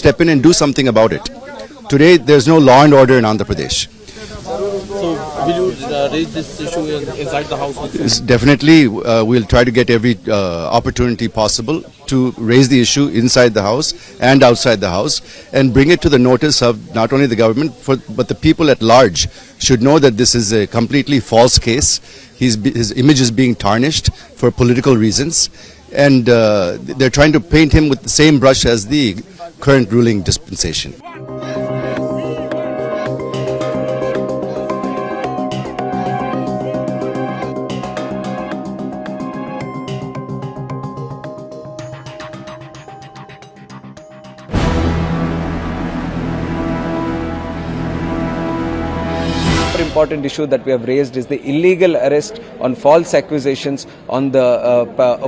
step in and do something about it. Today, there's no law and order in Andhra Pradesh. So, will you raise this issue inside the house? Definitely, we'll try to get every opportunity possible to raise the issue inside the house and outside the house and bring it to the notice of not only the government, but the people at large should know that this is a completely false case. His image is being tarnished for political reasons, and they're trying to paint him with the same brush as the current ruling dispensation. Important issue that we have raised is the illegal arrest on false accusations on the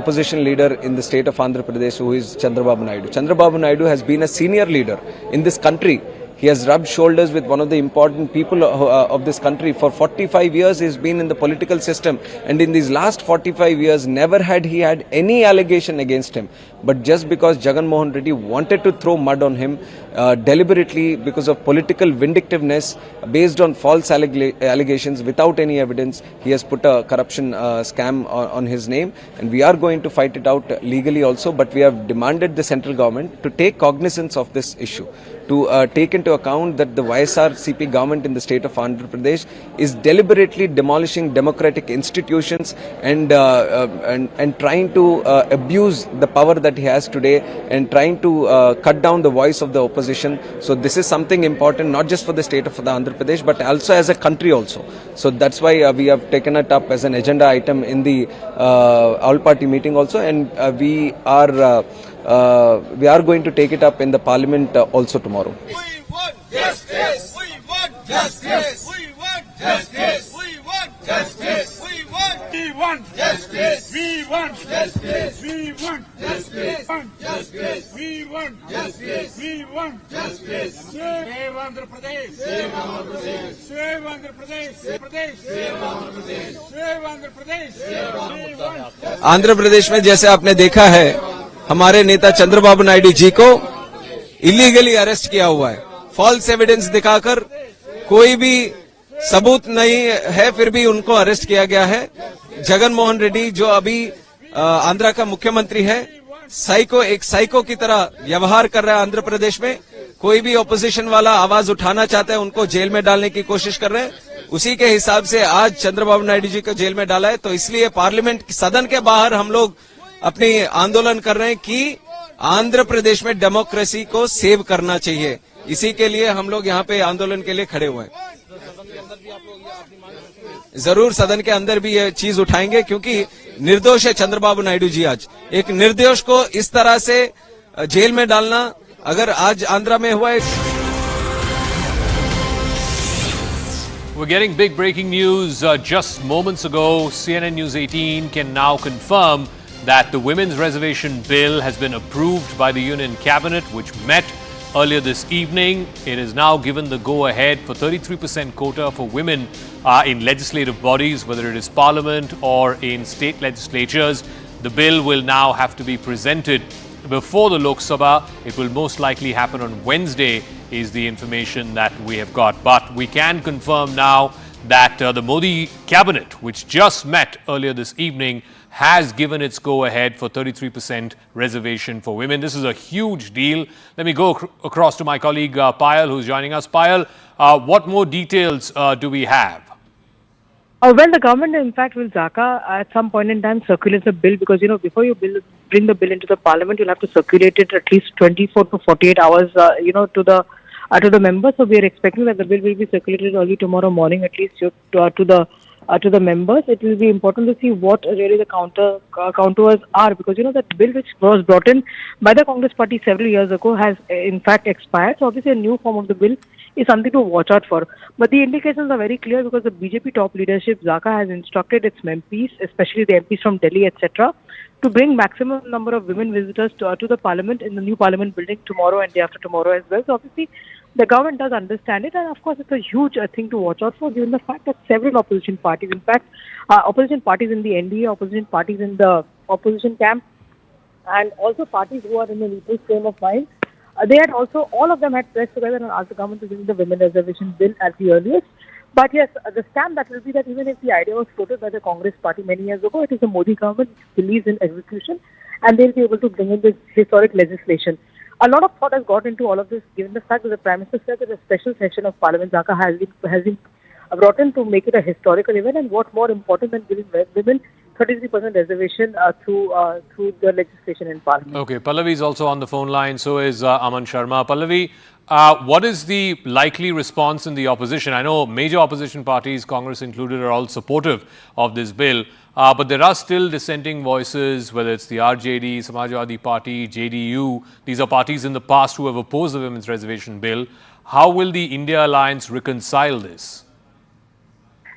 opposition leader in the state of Andhra Pradesh, who is Chandrababu Naidu. Chandrababu Naidu has been a senior leader in this country. He has rubbed shoulders with one of the important people of this country. For 45 years, he's been in the political system. And in these last 45 years, never had he had any allegation against him. But just because Jagan Mohan Reddy wanted to throw mud on him, deliberately because of political vindictiveness, based on false allegations without any evidence, he has put a corruption scam on his name. And we are going to fight it out legally also. But we have demanded the central government to take cognizance of this issue, to take into account that the YSRCP government in the state of Andhra Pradesh is deliberately demolishing democratic institutions and trying to abuse the power that he has today and trying to cut down the voice of the opposition. So this is something important, not just for the state of Andhra Pradesh, but also as a country also. So that's why we have taken it up as an agenda item in the all-party meeting also, and we are going to take it up in the parliament also tomorrow. We want justice! We want justice! We want justice! We want justice! We want justice! We want justice! We want justice! We want justice! We want justice! We want justice! Save Andhra Pradesh! Save Andhra Pradesh! Save Andhra Pradesh! Save Pradesh! Save Andhra Pradesh! Save Andhra Pradesh! Save Andhra Pradesh! Andhra Pradesh में जैसे आपने देखा है, हमारे नेता चंद्रबाबू नायडू जी को illegally arrest किया हुआ है। फॉल्स एविडेंस दिखाकर, कोई भी सबूत नहीं है, फिर भी उनको अरेस्ट किया गया है। जगन मोहन रेड्डी जो अभी आंध्र का मुख्यमंत्री है, एक साइको की तरह व्यवहार कर रहा है आंध्र प्रदेश में। कोई भी ऑपोजिशन वाला आवाज उठाना चाहता है, उनको जेल में डालने की कोशिश कर रहे हैं। उसी के हिसाब से आज चंद्रबाबू नायडू जी को जेल में डाला है। तो इसलिए पार्लियामेंट सदन के बाहर हम लोग अपनी आंदोलन कर रहे हैं कि आंध्र प्रदेश में डेमोक्रेसी को सेव करना चाहिए। इसी के लिए हम लोग यहाँ पे आंदोलन के लिए खड़े हुए हैं। जरूर सदन के अंदर भी ये चीज उठाएंगे, क्योंकि निर्दोष है चंद्रबाबू नायडू जी। आज एक निर्दोष को इस तरह से जेल में डालना अगर आज आंध्र में हुआ है। We're getting big breaking news just moments ago. CNN News 18 can now confirm that the Women's Reservation Bill has been approved by the Union Cabinet, which met earlier this evening. It is now given the go-ahead for 33% quota for women in legislative bodies, whether it is Parliament or in state legislatures. The bill will now have to be presented before the Lok Sabha. It will most likely happen on Wednesday, is the information that we have got. But we can confirm now that the Modi cabinet, which just met earlier this evening, has given its go-ahead for 33% reservation for women. This is a huge deal. Let me go across to my colleague Payal, who's joining us. Payal, what more details do we have? Well, the government, in fact, will Zaka at some point in time circulate the bill, because, before you bring the bill into the parliament, you'll have to circulate it at least 24 to 48 hours, to the members. So we are expecting that the bill will be circulated early tomorrow morning, at least to the members. It will be important to see what really the contours are, because that bill which was brought in by the Congress party several years ago has in fact expired. So obviously a new form of the bill is something to watch out for. But the indications are very clear, because the BJP top leadership, Zaka, has instructed its MPs, especially the MPs from Delhi, etc., to bring maximum number of women visitors to the parliament in the new parliament building tomorrow and day after tomorrow as well. So obviously the government does understand it, and of course it's a huge thing to watch out for, given the fact that several opposition parties, in fact opposition parties in the NDA, opposition parties in the opposition camp, and also parties who are in the neutral frame of mind, They had also, all of them had pressed together and asked the government to bring the women reservation bill at the earliest. But yes, the stand that will be that even if the idea was floated by the Congress party many years ago, it is the Modi government which believes in execution, and they'll be able to bring in this historic legislation. A lot of thought has got into all of this, given the fact that the Prime Minister said that a special session of Parliament Dhaka has been brought in to make it a historical event, and what more important than giving women 33% reservation through the legislation in Parliament. Okay, Pallavi is also on the phone line. So is Aman Sharma. Pallavi, what is the likely response in the opposition? I know major opposition parties, Congress included, are all supportive of this bill. But there are still dissenting voices, whether it's the RJD, Samajwadi Party, JDU. These are parties in the past who have opposed the women's reservation bill. How will the India Alliance reconcile this?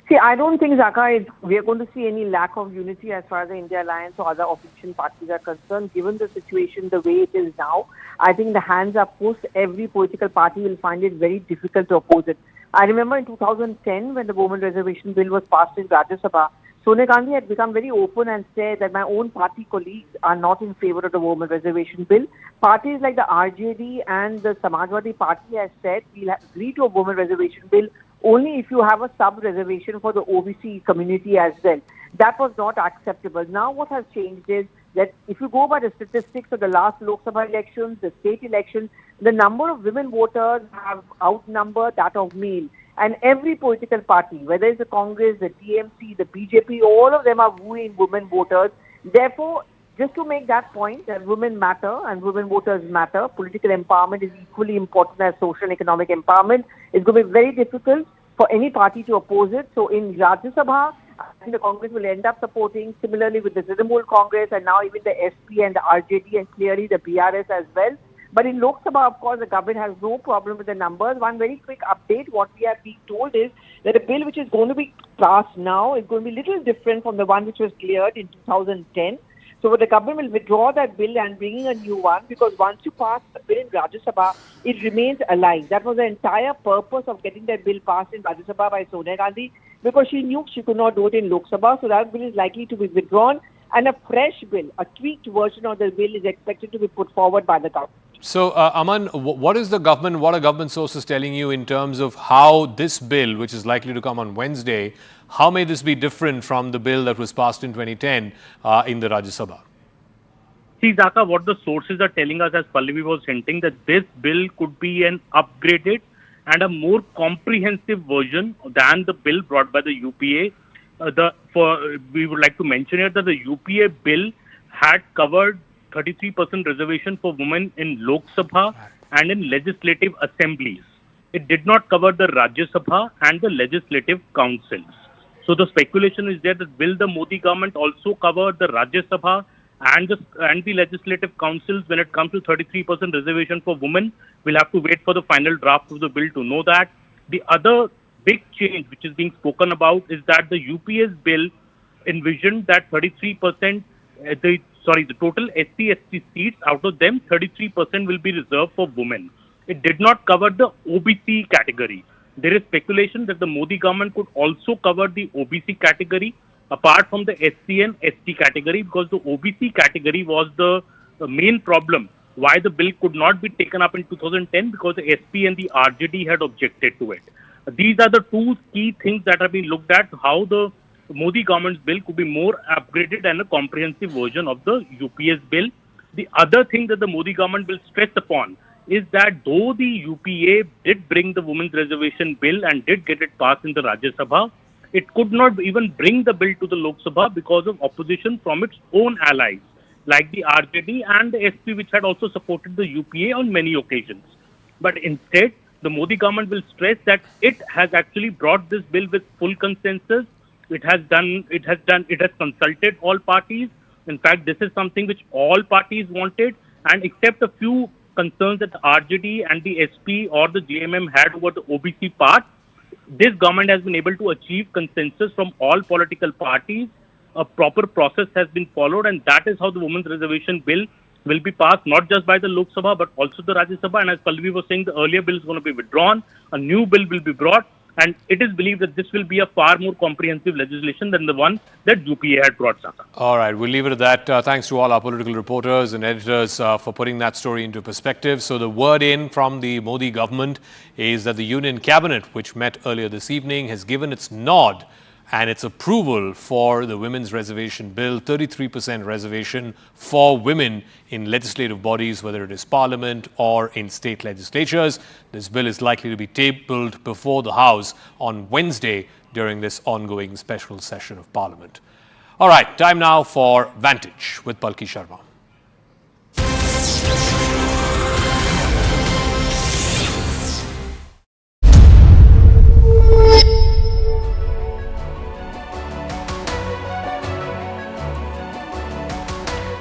See, I don't think, Zaka, we are going to see any lack of unity as far as the India Alliance or other opposition parties are concerned. Given the situation the way it is now, I think the hands are forced. Every political party will find it very difficult to oppose it. I remember in 2010 when the women reservation bill was passed in Rajya Sabha, Sonia Gandhi had become very open and said that my own party colleagues are not in favor of the women reservation bill. Parties like the RJD and the Samajwadi Party has said we'll agree to a women reservation bill only if you have a sub-reservation for the OBC community as well. That was not acceptable. Now what has changed is that if you go by the statistics of the last Lok Sabha elections, the state elections, the number of women voters have outnumbered that of male. And every political party, whether it's the Congress, the TMC, the BJP, all of them are wooing women voters. Therefore, just to make that point that women matter and women voters matter, political empowerment is equally important as social and economic empowerment. It's going to be very difficult for any party to oppose it. So in Rajya Sabha, I think the Congress will end up supporting, similarly with the Trinamool Congress and now even the SP and the RJD and clearly the BRS as well. But in Lok Sabha, of course, the government has no problem with the numbers. One very quick update, what we are being told is that a bill which is going to be passed now is going to be a little different from the one which was cleared in 2010. So the government will withdraw that bill and bring in a new one, because once you pass the bill in Rajya Sabha, it remains alive. That was the entire purpose of getting that bill passed in Rajya Sabha by Sonia Gandhi, because she knew she could not do it in Lok Sabha. So that bill is likely to be withdrawn, and a fresh bill, a tweaked version of the bill is expected to be put forward by the government. So, Aman, what is the government, what are government sources telling you in terms of how this bill, which is likely to come on Wednesday, how may this be different from the bill that was passed in 2010 in the Rajya Sabha? See, Zaka, what the sources are telling us, as Pallavi was hinting, that this bill could be an upgraded and a more comprehensive version than the bill brought by the UPA. We would like to mention here that the UPA bill had covered 33% reservation for women in Lok Sabha and in legislative assemblies. It did not cover the Rajya Sabha and the legislative councils. So the speculation is there that will the Modi government also cover the Rajya Sabha and the legislative councils when it comes to 33% reservation for women? We'll have to wait for the final draft of the bill to know that. The other big change which is being spoken about is that the UPA's bill envisioned that 33%, the total SC/ST seats, out of them 33% will be reserved for women. It did not cover the OBC category. There is speculation that the Modi government could also cover the OBC category apart from the SC and ST category, because the OBC category was the main problem why the bill could not be taken up in 2010, because the SP and the RJD had objected to it. These are the two key things that are being looked at, how the Modi government's bill could be more upgraded and a comprehensive version of the UPA's bill. The other thing that the Modi government will stress upon is that though the UPA did bring the women's reservation bill and did get it passed in the Rajya Sabha, it could not even bring the bill to the Lok Sabha because of opposition from its own allies, like the RJD and the SP, which had also supported the UPA on many occasions. But instead, the Modi government will stress that it has actually brought this bill with full consensus. It has consulted all parties. In fact, this is something which all parties wanted, and except a few concerns that the RJD and the SP or the JMM had over the OBC part, this government has been able to achieve consensus from all political parties. A proper process has been followed, and that is how the women's reservation bill will be passed, not just by the Lok Sabha but also the Rajya Sabha. And as Pallavi was saying, the earlier bill is going to be withdrawn, a new bill will be brought, And it is believed that this will be a far more comprehensive legislation than the one that UPA had brought, Saka. All right, we'll leave it at that. Thanks to all our political reporters and editors for putting that story into perspective. So the word in from the Modi government is that the Union Cabinet, which met earlier this evening, has given its nod and its approval for the Women's Reservation Bill, 33% reservation for women in legislative bodies, whether it is Parliament or in state legislatures. This bill is likely to be tabled before the House on Wednesday during this ongoing special session of Parliament. All right, time now for Vantage with Palki Sharma.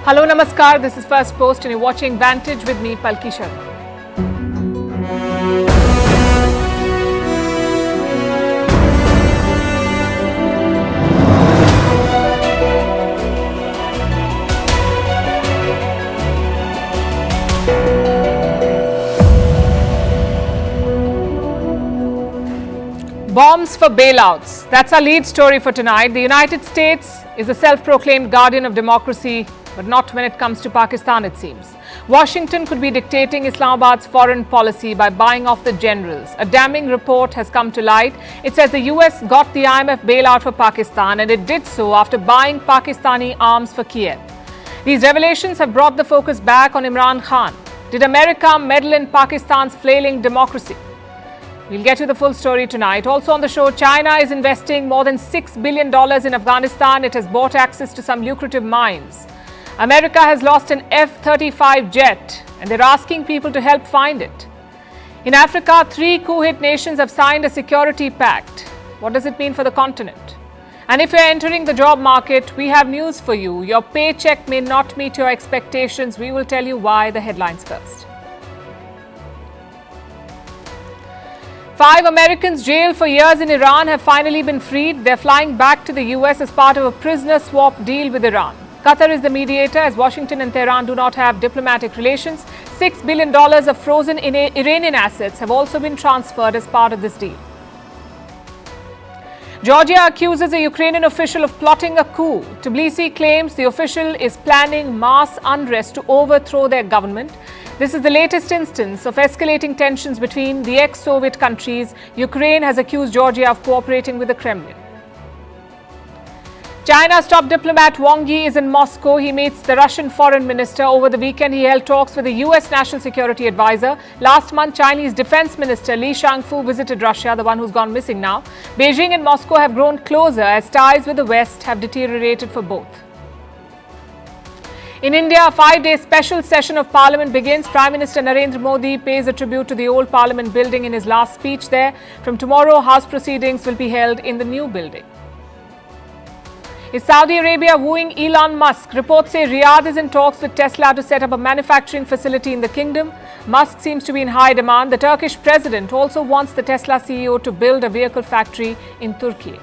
Hello, Namaskar. This is First Post and you're watching Vantage with me, Palki Sharma. Bombs for bailouts. That's our lead story for tonight. The United States is a self-proclaimed guardian of democracy, but not when it comes to Pakistan, it seems. Washington could be dictating Islamabad's foreign policy by buying off the generals. A damning report has come to light. It says the US got the IMF bailout for Pakistan, and it did so after buying Pakistani arms for Kiev. These revelations have brought the focus back on Imran Khan. Did America meddle in Pakistan's flailing democracy? We'll get you the full story tonight. Also on the show, China is investing more than $6 billion in Afghanistan. It has bought access to some lucrative mines. America has lost an F-35 jet, and they're asking people to help find it. In Africa, 3 coup-hit nations have signed a security pact. What does it mean for the continent? And if you're entering the job market, we have news for you. Your paycheck may not meet your expectations. We will tell you why. The headlines first. 5 Americans jailed for years in Iran have finally been freed. They're flying back to the US as part of a prisoner swap deal with Iran. Qatar is the mediator as Washington and Tehran do not have diplomatic relations. $6 billion of frozen Iranian assets have also been transferred as part of this deal. Georgia accuses a Ukrainian official of plotting a coup. Tbilisi claims the official is planning mass unrest to overthrow their government. This is the latest instance of escalating tensions between the ex-Soviet countries. Ukraine has accused Georgia of cooperating with the Kremlin. China's top diplomat Wang Yi is in Moscow. He meets the Russian foreign minister. Over the weekend, he held talks with the US National Security Advisor. Last month, Chinese Defense Minister Li Shangfu visited Russia, the one who's gone missing now. Beijing and Moscow have grown closer as ties with the West have deteriorated for both. In India, a 5-day special session of Parliament begins. Prime Minister Narendra Modi pays a tribute to the old Parliament building in his last speech there. From tomorrow, House proceedings will be held in the new building. Is Saudi Arabia wooing Elon Musk? Reports say Riyadh is in talks with Tesla to set up a manufacturing facility in the kingdom. Musk seems to be in high demand. The Turkish president also wants the Tesla CEO to build a vehicle factory in Turkey.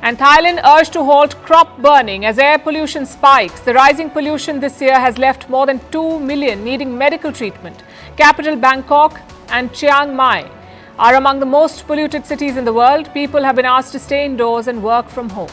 And Thailand urged to halt crop burning as air pollution spikes. The rising pollution this year has left more than 2 million needing medical treatment. Capital Bangkok and Chiang Mai are among the most polluted cities in the world. People have been asked to stay indoors and work from home.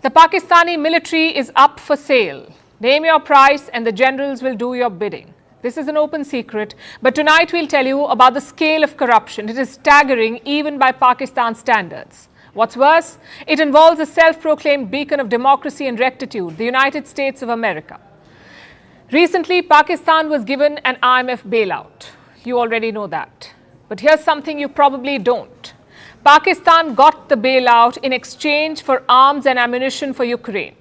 The Pakistani military is up for sale. Name your price and the generals will do your bidding. This is an open secret, but tonight we'll tell you about the scale of corruption. It is staggering even by Pakistan standards. What's worse, it involves a self-proclaimed beacon of democracy and rectitude, the United States of America. Recently, Pakistan was given an IMF bailout. You already know that. But here's something you probably don't. Pakistan got the bailout in exchange for arms and ammunition for Ukraine.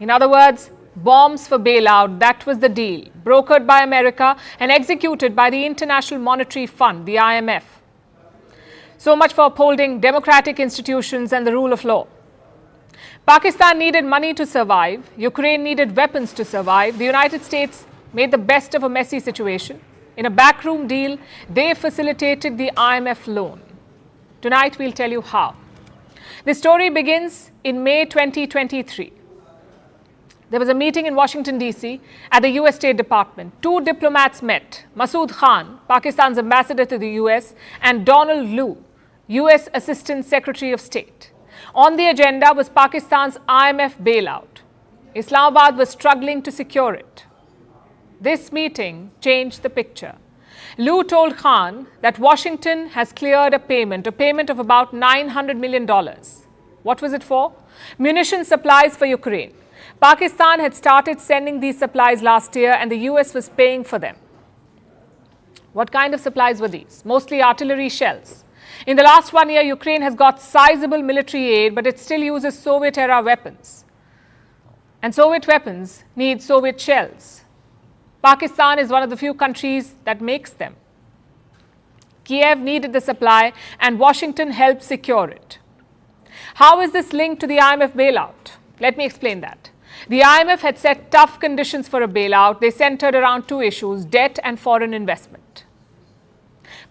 In other words, bombs for bailout, that was the deal, brokered by America and executed by the International Monetary Fund, the IMF. So much for upholding democratic institutions and the rule of law. Pakistan needed money to survive. Ukraine needed weapons to survive. The United States made the best of a messy situation. In a backroom deal, they facilitated the IMF loan. Tonight, we'll tell you how. The story begins in May 2023. There was a meeting in Washington, D.C. at the U.S. State Department. Two diplomats met, Masood Khan, Pakistan's ambassador to the U.S., and Donald Lu, U.S. Assistant Secretary of State. On the agenda was Pakistan's IMF bailout. Islamabad was struggling to secure it. This meeting changed the picture. Lu told Khan that Washington has cleared a payment of about $900 million. What was it for? Munition supplies for Ukraine. Pakistan had started sending these supplies last year and the US was paying for them. What kind of supplies were these? Mostly artillery shells. In the last 1 year, Ukraine has got sizable military aid, but it still uses Soviet-era weapons. And Soviet weapons need Soviet shells. Pakistan is one of the few countries that makes them. Kiev needed the supply and Washington helped secure it. How is this linked to the IMF bailout? Let me explain that. The IMF had set tough conditions for a bailout. They centered around two issues, debt and foreign investment.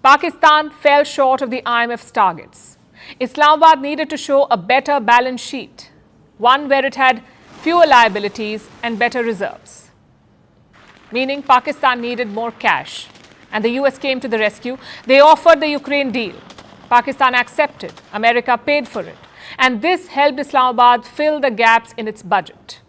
Pakistan fell short of the IMF's targets. Islamabad needed to show a better balance sheet, one where it had fewer liabilities and better reserves. Meaning Pakistan needed more cash. And the US came to the rescue. They offered the Ukraine deal. Pakistan accepted. America paid for it. And this helped Islamabad fill the gaps in its budget.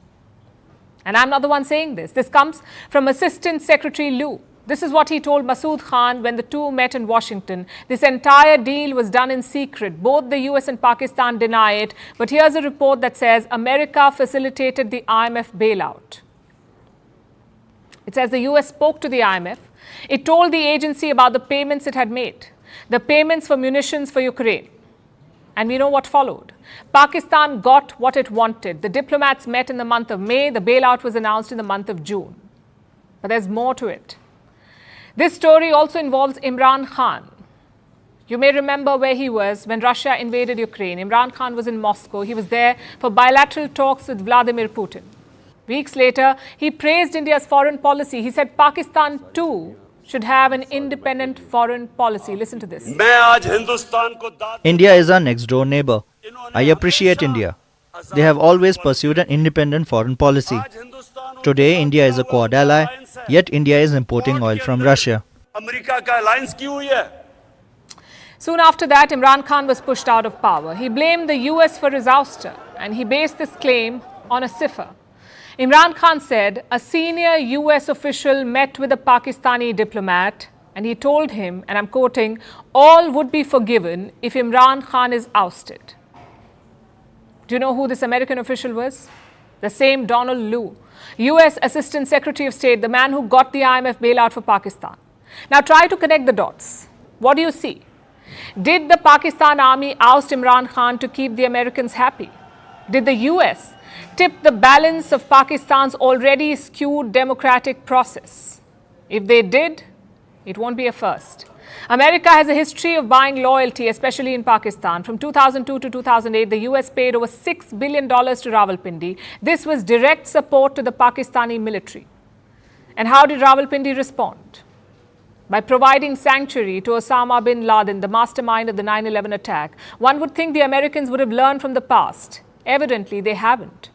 And I'm not the one saying this. This comes from Assistant Secretary Lu. This is what he told Masood Khan when the two met in Washington. This entire deal was done in secret. Both the US and Pakistan deny it. But here's a report that says America facilitated the IMF bailout. It says the US spoke to the IMF. It told the agency about the payments it had made, the payments for munitions for Ukraine. And we know what followed. Pakistan got what it wanted. The diplomats met in the month of May. The bailout was announced in the month of June. But there's more to it. This story also involves Imran Khan. You may remember where he was when Russia invaded Ukraine. Imran Khan was in Moscow. He was there for bilateral talks with Vladimir Putin. Weeks later, he praised India's foreign policy. He said Pakistan too should have an independent foreign policy. Listen to this. India is our next door neighbor. I appreciate India. They have always pursued an independent foreign policy. Today, India is a Quad ally, yet India is importing oil from Russia. Soon after that, Imran Khan was pushed out of power. He blamed the US for his ouster and he based this claim on a cipher. Imran Khan said a senior US official met with a Pakistani diplomat and he told him, and I'm quoting, all would be forgiven if Imran Khan is ousted. Do you know who this American official was? The same Donald Lu, US Assistant Secretary of State, the man who got the IMF bailout for Pakistan. Now try to connect the dots. What do you see? Did the Pakistan army oust Imran Khan to keep the Americans happy? Did the US tip the balance of Pakistan's already skewed democratic process? If they did, it won't be a first. America has a history of buying loyalty, especially in Pakistan. From 2002 to 2008, the US paid over $6 billion to Rawalpindi. This was direct support to the Pakistani military. And how did Rawalpindi respond? By providing sanctuary to Osama bin Laden, the mastermind of the 9/11 attack. One would think the Americans would have learned from the past. Evidently, they haven't.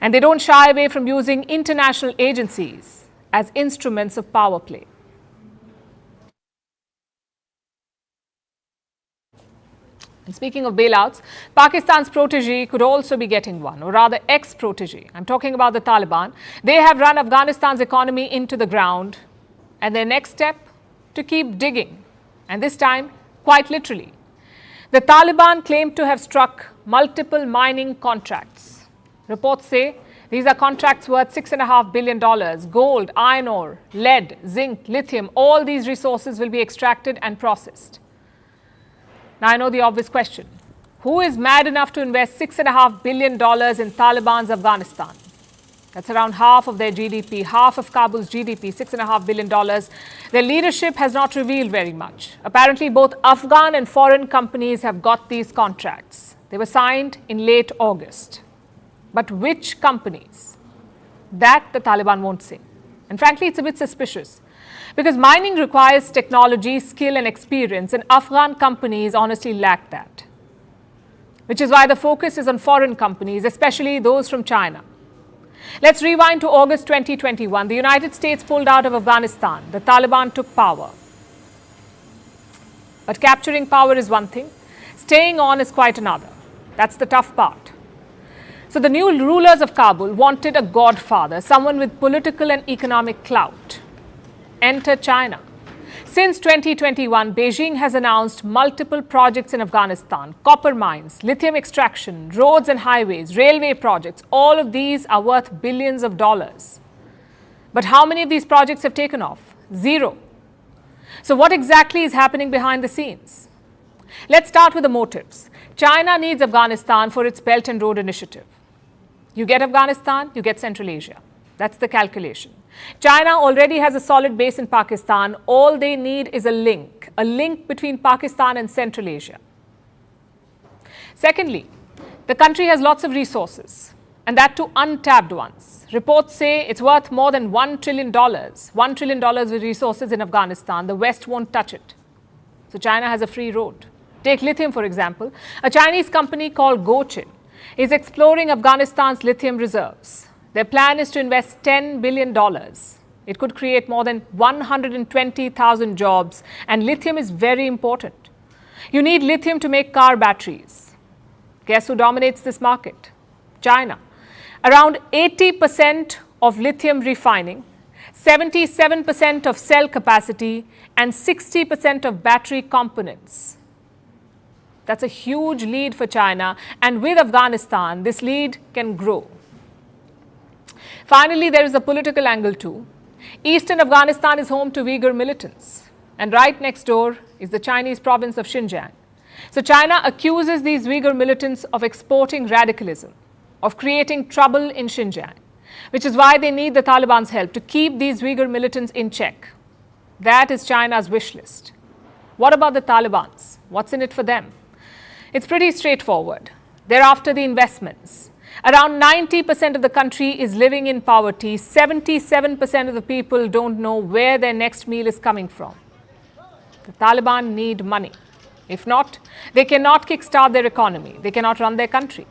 And they don't shy away from using international agencies as instruments of power play. And speaking of bailouts, Pakistan's protege could also be getting one, or rather ex-protege. I'm talking about the Taliban. They have run Afghanistan's economy into the ground. And their next step? To keep digging. And this time, quite literally. The Taliban claim to have struck multiple mining contracts. Reports say these are contracts worth $6.5 billion. Gold, iron ore, lead, zinc, lithium, all these resources will be extracted and processed. Now I know the obvious question. Who is mad enough to invest $6.5 billion in Taliban's Afghanistan? That's around half of their GDP, half of Kabul's GDP, $6.5 billion. Their leadership has not revealed very much. Apparently, both Afghan and foreign companies have got these contracts. They were signed in late August. But which companies? That the Taliban won't say. And frankly, it's a bit suspicious. Because mining requires technology, skill and experience, and Afghan companies honestly lack that. Which is why the focus is on foreign companies, especially those from China. Let's rewind to August 2021. The United States pulled out of Afghanistan. The Taliban took power. But capturing power is one thing. Staying on is quite another. That's the tough part. So the new rulers of Kabul wanted a godfather, someone with political and economic clout. Enter China. Since 2021, Beijing has announced multiple projects in Afghanistan: copper mines, lithium extraction, roads and highways, railway projects. All of these are worth billions of dollars. But how many of these projects have taken off? Zero. So what exactly is happening behind the scenes? Let's start with the motives. China needs Afghanistan for its Belt and Road Initiative. You get Afghanistan, you get Central Asia. That's the calculation. China already has a solid base in Pakistan. All they need is a link between Pakistan and Central Asia. Secondly, the country has lots of resources, and that too untapped ones. Reports say it's worth more than $1 trillion. $1 trillion with resources in Afghanistan. The West won't touch it. So China has a free road. Take lithium, for example. A Chinese company called Gochin is exploring Afghanistan's lithium reserves. Their plan is to invest $10 billion. It could create more than 120,000 jobs, and lithium is very important. You need lithium to make car batteries. Guess who dominates this market? China. Around 80% of lithium refining, 77% of cell capacity, and 60% of battery components. That's a huge lead for China, and with Afghanistan, this lead can grow. Finally, there is a political angle too. Eastern Afghanistan is home to Uyghur militants, and right next door is the Chinese province of Xinjiang. So China accuses these Uyghur militants of exporting radicalism, of creating trouble in Xinjiang, which is why they need the Taliban's help to keep these Uyghur militants in check. That is China's wish list. What about the Talibans? What's in it for them? It's pretty straightforward. They're after the investments. Around 90% of the country is living in poverty. 77% of the people don't know where their next meal is coming from. The Taliban need money. If not, they cannot kickstart their economy. They cannot run their country.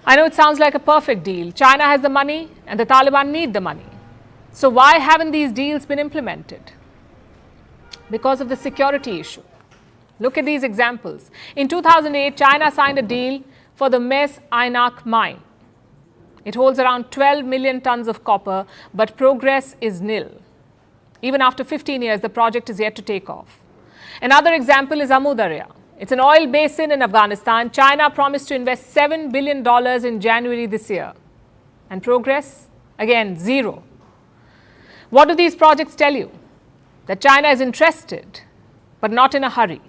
I know it sounds like a perfect deal. China has the money and the Taliban need the money. So why haven't these deals been implemented? Because of the security issue. Look at these examples. In 2008, China signed a deal for the Mes Ainak mine. It holds around 12 million tons of copper, but progress is nil. Even after 15 years, the project is yet to take off. Another example is Amu Darya. It's an oil basin in Afghanistan. China promised to invest $7 billion in January this year. And progress? Again, zero. What do these projects tell you? That China is interested, but not in a hurry.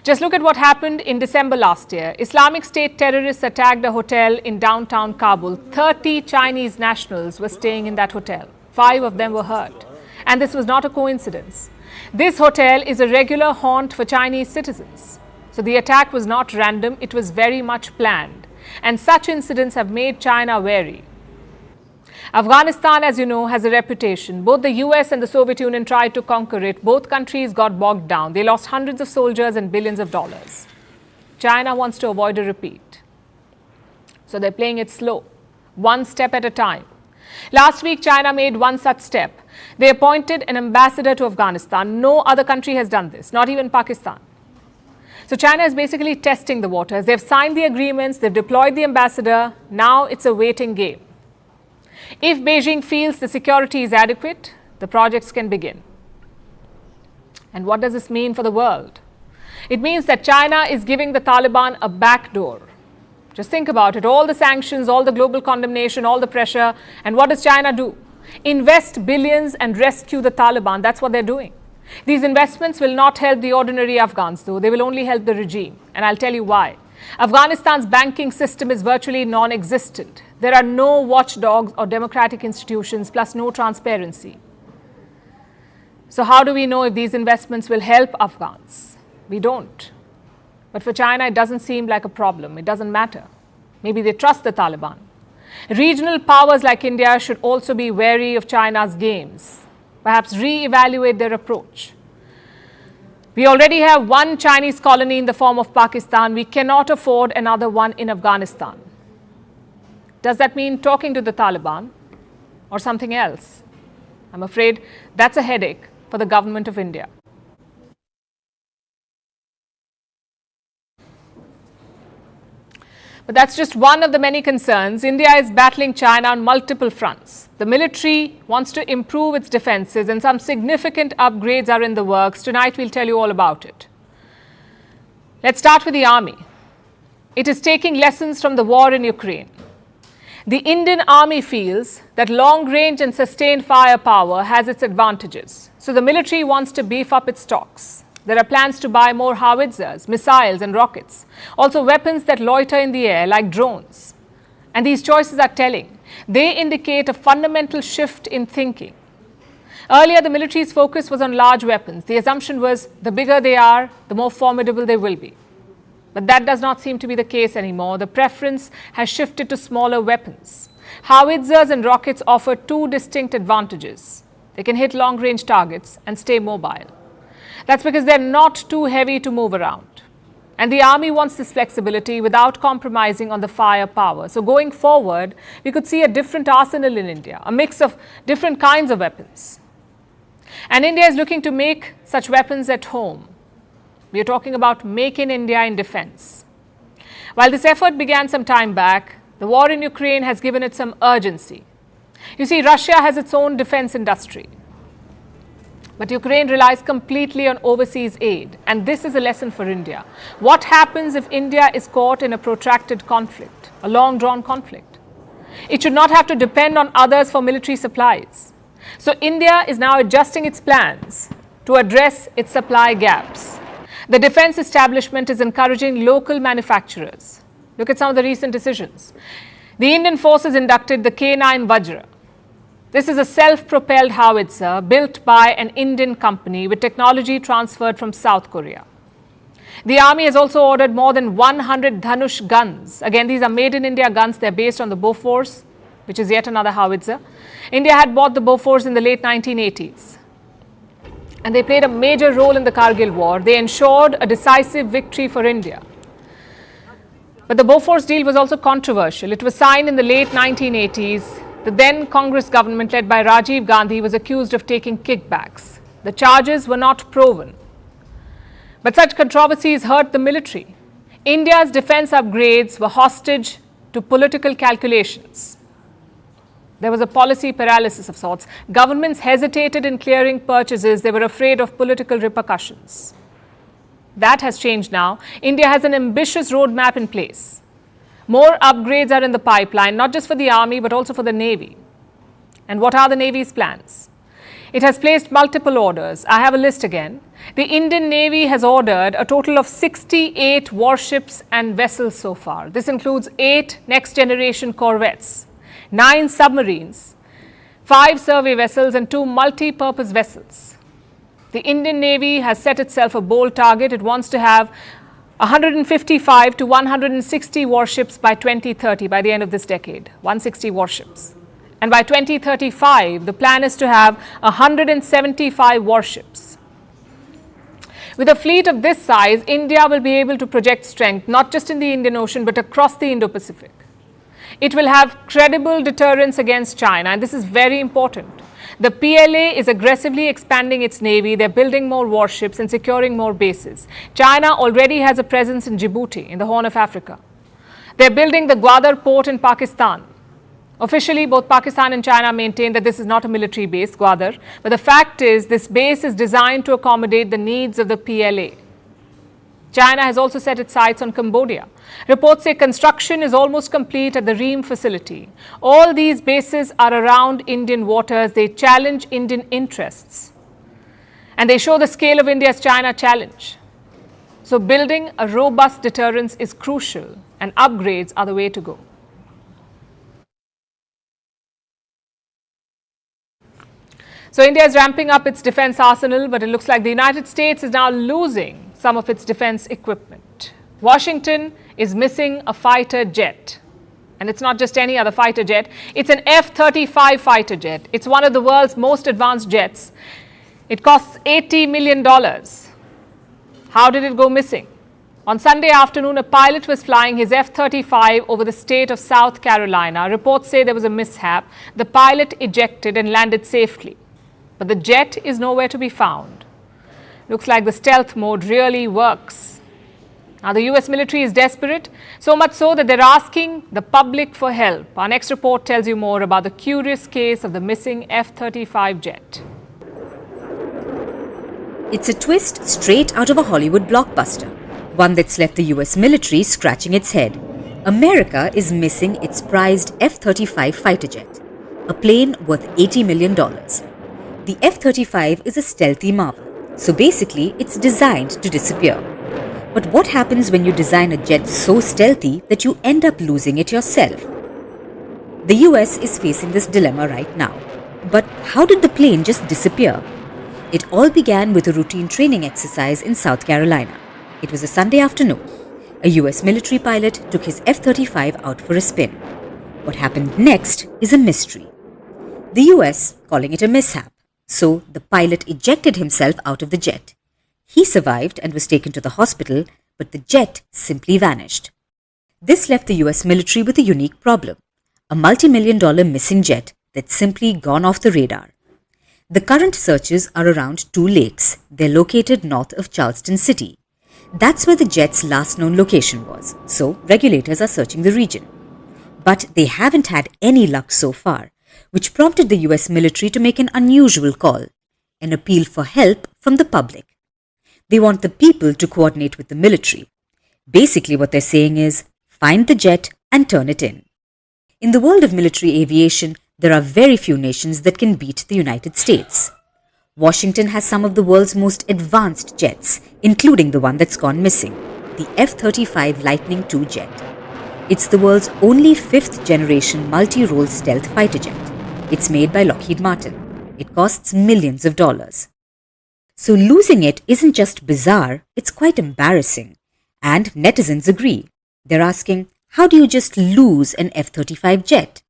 Just look at what happened in December last year. Islamic State terrorists attacked a hotel in downtown Kabul. 30 Chinese nationals were staying in that hotel. 5 of them were hurt. And this was not a coincidence. This hotel is a regular haunt for Chinese citizens. So the attack was not random, it was very much planned. And such incidents have made China wary. Afghanistan, as you know, has a reputation. Both the US and the Soviet Union tried to conquer it. Both countries got bogged down. They lost hundreds of soldiers and billions of dollars. China wants to avoid a repeat. So they're playing it slow, one step at a time. Last week, China made one such step. They appointed an ambassador to Afghanistan. No other country has done this, not even Pakistan. So China is basically testing the waters. They've signed the agreements, they've deployed the ambassador. Now it's a waiting game. If Beijing feels the security is adequate, the projects can begin. And what does this mean for the world? It means that China is giving the Taliban a backdoor. Just think about it, all the sanctions, all the global condemnation, all the pressure, and what does China do? Invest billions and rescue the Taliban. That's what they're doing. These investments will not help the ordinary Afghans, though. They will only help the regime. And I'll tell you why. Afghanistan's banking system is virtually non-existent. There are no watchdogs or democratic institutions, plus no transparency. So how do we know if these investments will help Afghans? We don't. But for China, it doesn't seem like a problem. It doesn't matter. Maybe they trust the Taliban. Regional powers like India should also be wary of China's games. Perhaps re-evaluate their approach. We already have one Chinese colony in the form of Pakistan. We cannot afford another one in Afghanistan. Does that mean talking to the Taliban or something else? I'm afraid that's a headache for the government of India. But that's just one of the many concerns. India is battling China on multiple fronts. The military wants to improve its defenses and some significant upgrades are in the works. Tonight we'll tell you all about it. Let's start with the army. It is taking lessons from the war in Ukraine. The Indian army feels that long-range and sustained firepower has its advantages. So the military wants to beef up its stocks. There are plans to buy more howitzers, missiles and rockets. Also weapons that loiter in the air like drones. And these choices are telling. They indicate a fundamental shift in thinking. Earlier, the military's focus was on large weapons. The assumption was the bigger they are, the more formidable they will be. But that does not seem to be the case anymore. The preference has shifted to smaller weapons. Howitzers and rockets offer two distinct advantages. They can hit long-range targets and stay mobile. That's because they're not too heavy to move around. And the army wants this flexibility without compromising on the firepower. So going forward, we could see a different arsenal in India, a mix of different kinds of weapons. And India is looking to make such weapons at home. We are talking about Make in India in defense. While this effort began some time back, the war in Ukraine has given it some urgency. You see, Russia has its own defense industry. But Ukraine relies completely on overseas aid. And this is a lesson for India. What happens if India is caught in a protracted conflict, a long-drawn conflict? It should not have to depend on others for military supplies. So India is now adjusting its plans to address its supply gaps. The defense establishment is encouraging local manufacturers. Look at some of the recent decisions. The Indian forces inducted the K9 Vajra. This is a self-propelled howitzer built by an Indian company with technology transferred from South Korea. The army has also ordered more than 100 Dhanush guns. Again, these are made in India guns. They're based on the Bofors, which is yet another howitzer. India had bought the Bofors in the late 1980s. And they played a major role in the Kargil war. They ensured a decisive victory for India. But the Bofors deal was also controversial. It was signed in the late 1980s. The then Congress government led by Rajiv Gandhi was accused of taking kickbacks. The charges were not proven. But such controversies hurt the military. India's defense upgrades were hostage to political calculations. There was a policy paralysis of sorts. Governments hesitated in clearing purchases. They were afraid of political repercussions. That has changed now. India has an ambitious roadmap in place. More upgrades are in the pipeline, not just for the army, but also for the Navy. And what are the Navy's plans? It has placed multiple orders. I have a list again. The Indian Navy has ordered a total of 68 warships and vessels so far. This includes 8 next-generation corvettes, 9 submarines, 5 survey vessels and 2 multi-purpose vessels. The Indian Navy has set itself a bold target. It wants to have 155 to 160 warships by 2030, by the end of this decade, 160 warships. And by 2035, the plan is to have 175 warships. With a fleet of this size, India will be able to project strength, not just in the Indian Ocean, but across the Indo-Pacific. It will have credible deterrence against China, and this is very important. The PLA is aggressively expanding its navy. They're building more warships and securing more bases. China already has a presence in Djibouti, in the Horn of Africa. They're building the Gwadar port in Pakistan. Officially, both Pakistan and China maintain that this is not a military base, Gwadar. But the fact is, this base is designed to accommodate the needs of the PLA. China has also set its sights on Cambodia. Reports say construction is almost complete at the Ream facility. All these bases are around Indian waters. They challenge Indian interests. And they show the scale of India's China challenge. So building a robust deterrence is crucial, and upgrades are the way to go. So India is ramping up its defense arsenal, but it looks like the United States is now losing some of its defense equipment. Washington is missing a fighter jet. And it's not just any other fighter jet. It's an F-35 fighter jet. It's one of the world's most advanced jets. It costs $80 million. How did it go missing? On Sunday afternoon, a pilot was flying his F-35 over the state of South Carolina. Reports say there was a mishap. The pilot ejected and landed safely. But the jet is nowhere to be found. Looks like the stealth mode really works. Now, the US military is desperate, so much so that they're asking the public for help. Our next report tells you more about the curious case of the missing F-35 jet. It's a twist straight out of a Hollywood blockbuster. One that's left the US military scratching its head. America is missing its prized F-35 fighter jet, a plane worth $80 million. The F-35 is a stealthy marvel, so basically it's designed to disappear. But what happens when you design a jet so stealthy that you end up losing it yourself? The US is facing this dilemma right now. But how did the plane just disappear? It all began with a routine training exercise in South Carolina. It was a Sunday afternoon. A US military pilot took his F-35 out for a spin. What happened next is a mystery. The US calling it a mishap. So the pilot ejected himself out of the jet. He survived and was taken to the hospital, but the jet simply vanished. This left the US military with a unique problem. A multi-million-dollar missing jet that's simply gone off the radar. The current searches are around 2 lakes. They're located north of Charleston City. That's where the jet's last known location was, so regulators are searching the region. But they haven't had any luck so far, which prompted the US military to make an unusual call, an appeal for help from the public. They want the people to coordinate with the military. Basically what they're saying is, find the jet and turn it in. In the world of military aviation, there are very few nations that can beat the United States. Washington has some of the world's most advanced jets, including the one that's gone missing, the F-35 Lightning II jet. It's the world's only 5th-generation multi-role stealth fighter jet. It's made by Lockheed Martin. It costs millions of dollars. So losing it isn't just bizarre, it's quite embarrassing. And netizens agree. They're asking, how do you just lose an F-35 jet?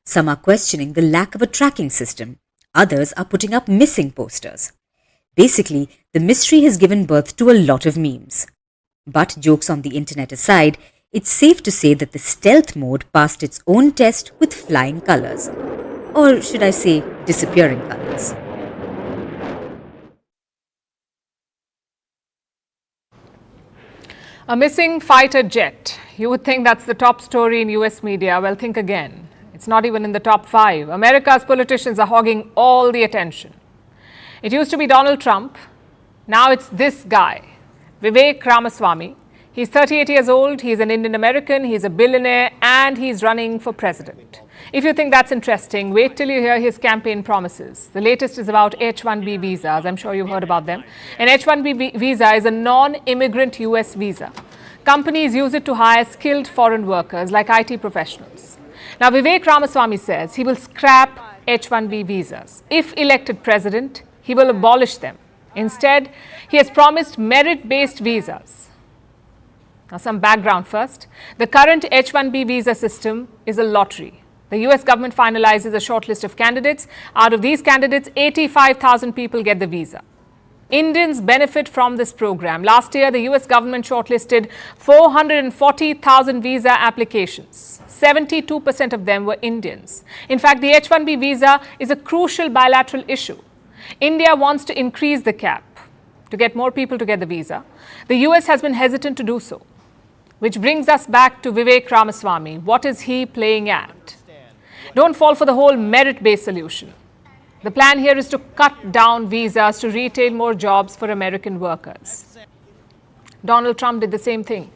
Some are questioning the lack of a tracking system. Others are putting up missing posters. Basically, the mystery has given birth to a lot of memes. But jokes on the internet aside, it's safe to say that the stealth mode passed its own test with flying colors. Or should I say, disappearing colors. A missing fighter jet. You would think that's the top story in US media. Well, think again. It's not even in the top 5. America's politicians are hogging all the attention. It used to be Donald Trump. Now it's this guy, Vivek Ramaswamy. He's 38 years old. He's an Indian American. He's a billionaire and he's running for president. If you think that's interesting, wait till you hear his campaign promises. The latest is about H-1B visas. I'm sure you've heard about them. An H-1B visa is a non-immigrant US visa. Companies use it to hire skilled foreign workers like IT professionals. Now, Vivek Ramaswamy says he will scrap H-1B visas. If elected president, he will abolish them. Instead, he has promised merit-based visas. Now, some background first. The current H-1B visa system is a lottery. The US government finalizes a short list of candidates. Out of these candidates, 85,000 people get the visa. Indians benefit from this program. Last year, the US government shortlisted 440,000 visa applications. 72% of them were Indians. In fact, the H-1B visa is a crucial bilateral issue. India wants to increase the cap to get more people to get the visa. The US has been hesitant to do so. Which brings us back to Vivek Ramaswamy. What is he playing at? Don't fall for the whole merit-based solution. The plan here is to cut down visas to retain more jobs for American workers. Donald Trump did the same thing.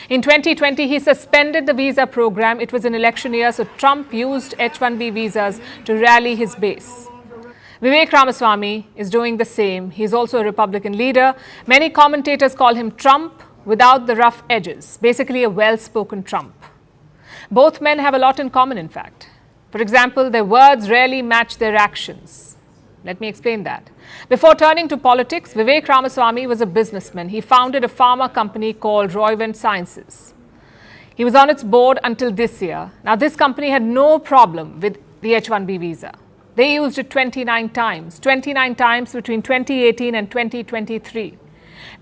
In 2020, he suspended the visa program. It was an election year, so Trump used H-1B visas to rally his base. Vivek Ramaswamy is doing the same. He's also a Republican leader. Many commentators call him Trump without the rough edges, basically a well-spoken Trump. Both men have a lot in common, in fact. For example, their words rarely match their actions. Let me explain that. Before turning to politics, Vivek Ramaswamy was a businessman. He founded a pharma company called Roivant Sciences. He was on its board until this year. Now, this company had no problem with the H-1B visa. They used it 29 times between 2018 and 2023.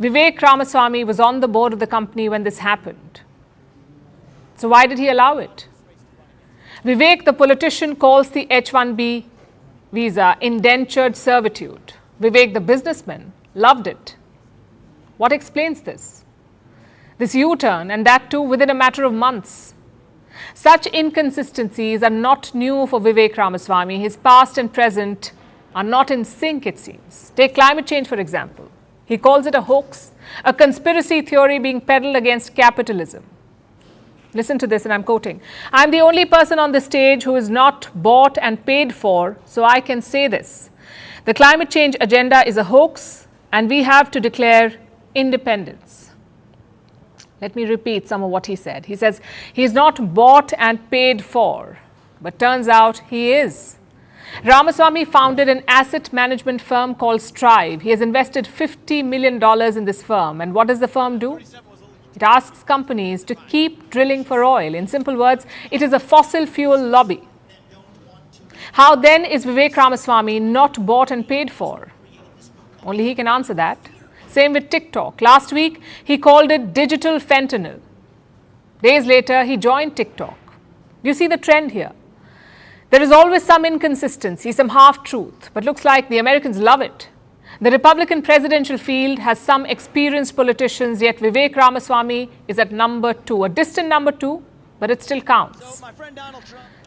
Vivek Ramaswamy was on the board of the company when this happened. So why did he allow it? Vivek, the politician, calls the H-1B visa indentured servitude. Vivek, the businessman, loved it. What explains this? This U-turn, and that too within a matter of months. Such inconsistencies are not new for Vivek Ramaswamy. His past and present are not in sync, it seems. Take climate change, for example. He calls it a hoax, a conspiracy theory being peddled against capitalism. Listen to this, and I'm quoting. "I'm the only person on the stage who is not bought and paid for, so I can say this. The climate change agenda is a hoax, and we have to declare independence." Let me repeat some of what he said. He says he is not bought and paid for, but turns out he is. Ramaswamy founded an asset management firm called Strive. He has invested $50 million in this firm. And what does the firm do? It asks companies to keep drilling for oil. In simple words, it is a fossil fuel lobby. How then is Vivek Ramaswamy not bought and paid for? Only he can answer that. Same with TikTok. Last week, he called it digital fentanyl. Days later, he joined TikTok. Do you see the trend here? There is always some inconsistency, some half-truth, but looks like the Americans love it. The Republican presidential field has some experienced politicians, yet Vivek Ramaswamy is at number 2, a distant number 2, but it still counts.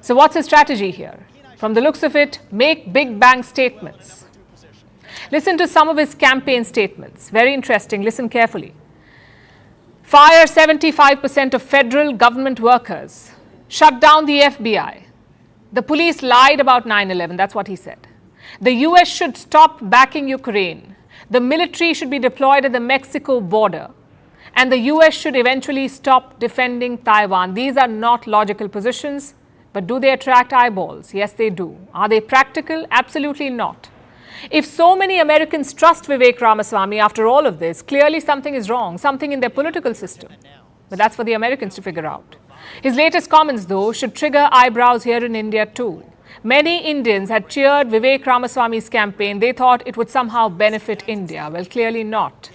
So what's his strategy here? From the looks of it, make big bang statements. Listen to some of his campaign statements. Very interesting. Listen carefully. Fire 75% of federal government workers. Shut down the FBI. The police lied about 9/11. That's what he said. The US should stop backing Ukraine. The military should be deployed at the Mexico border. And the US should eventually stop defending Taiwan. These are not logical positions, but do they attract eyeballs? Yes, they do. Are they practical? Absolutely not. If so many Americans trust Vivek Ramaswamy after all of this, clearly something is wrong, something in their political system. But that's for the Americans to figure out. His latest comments, though, should trigger eyebrows here in India too. Many Indians had cheered Vivek Ramaswamy's campaign. They thought it would somehow benefit India. Well, clearly not.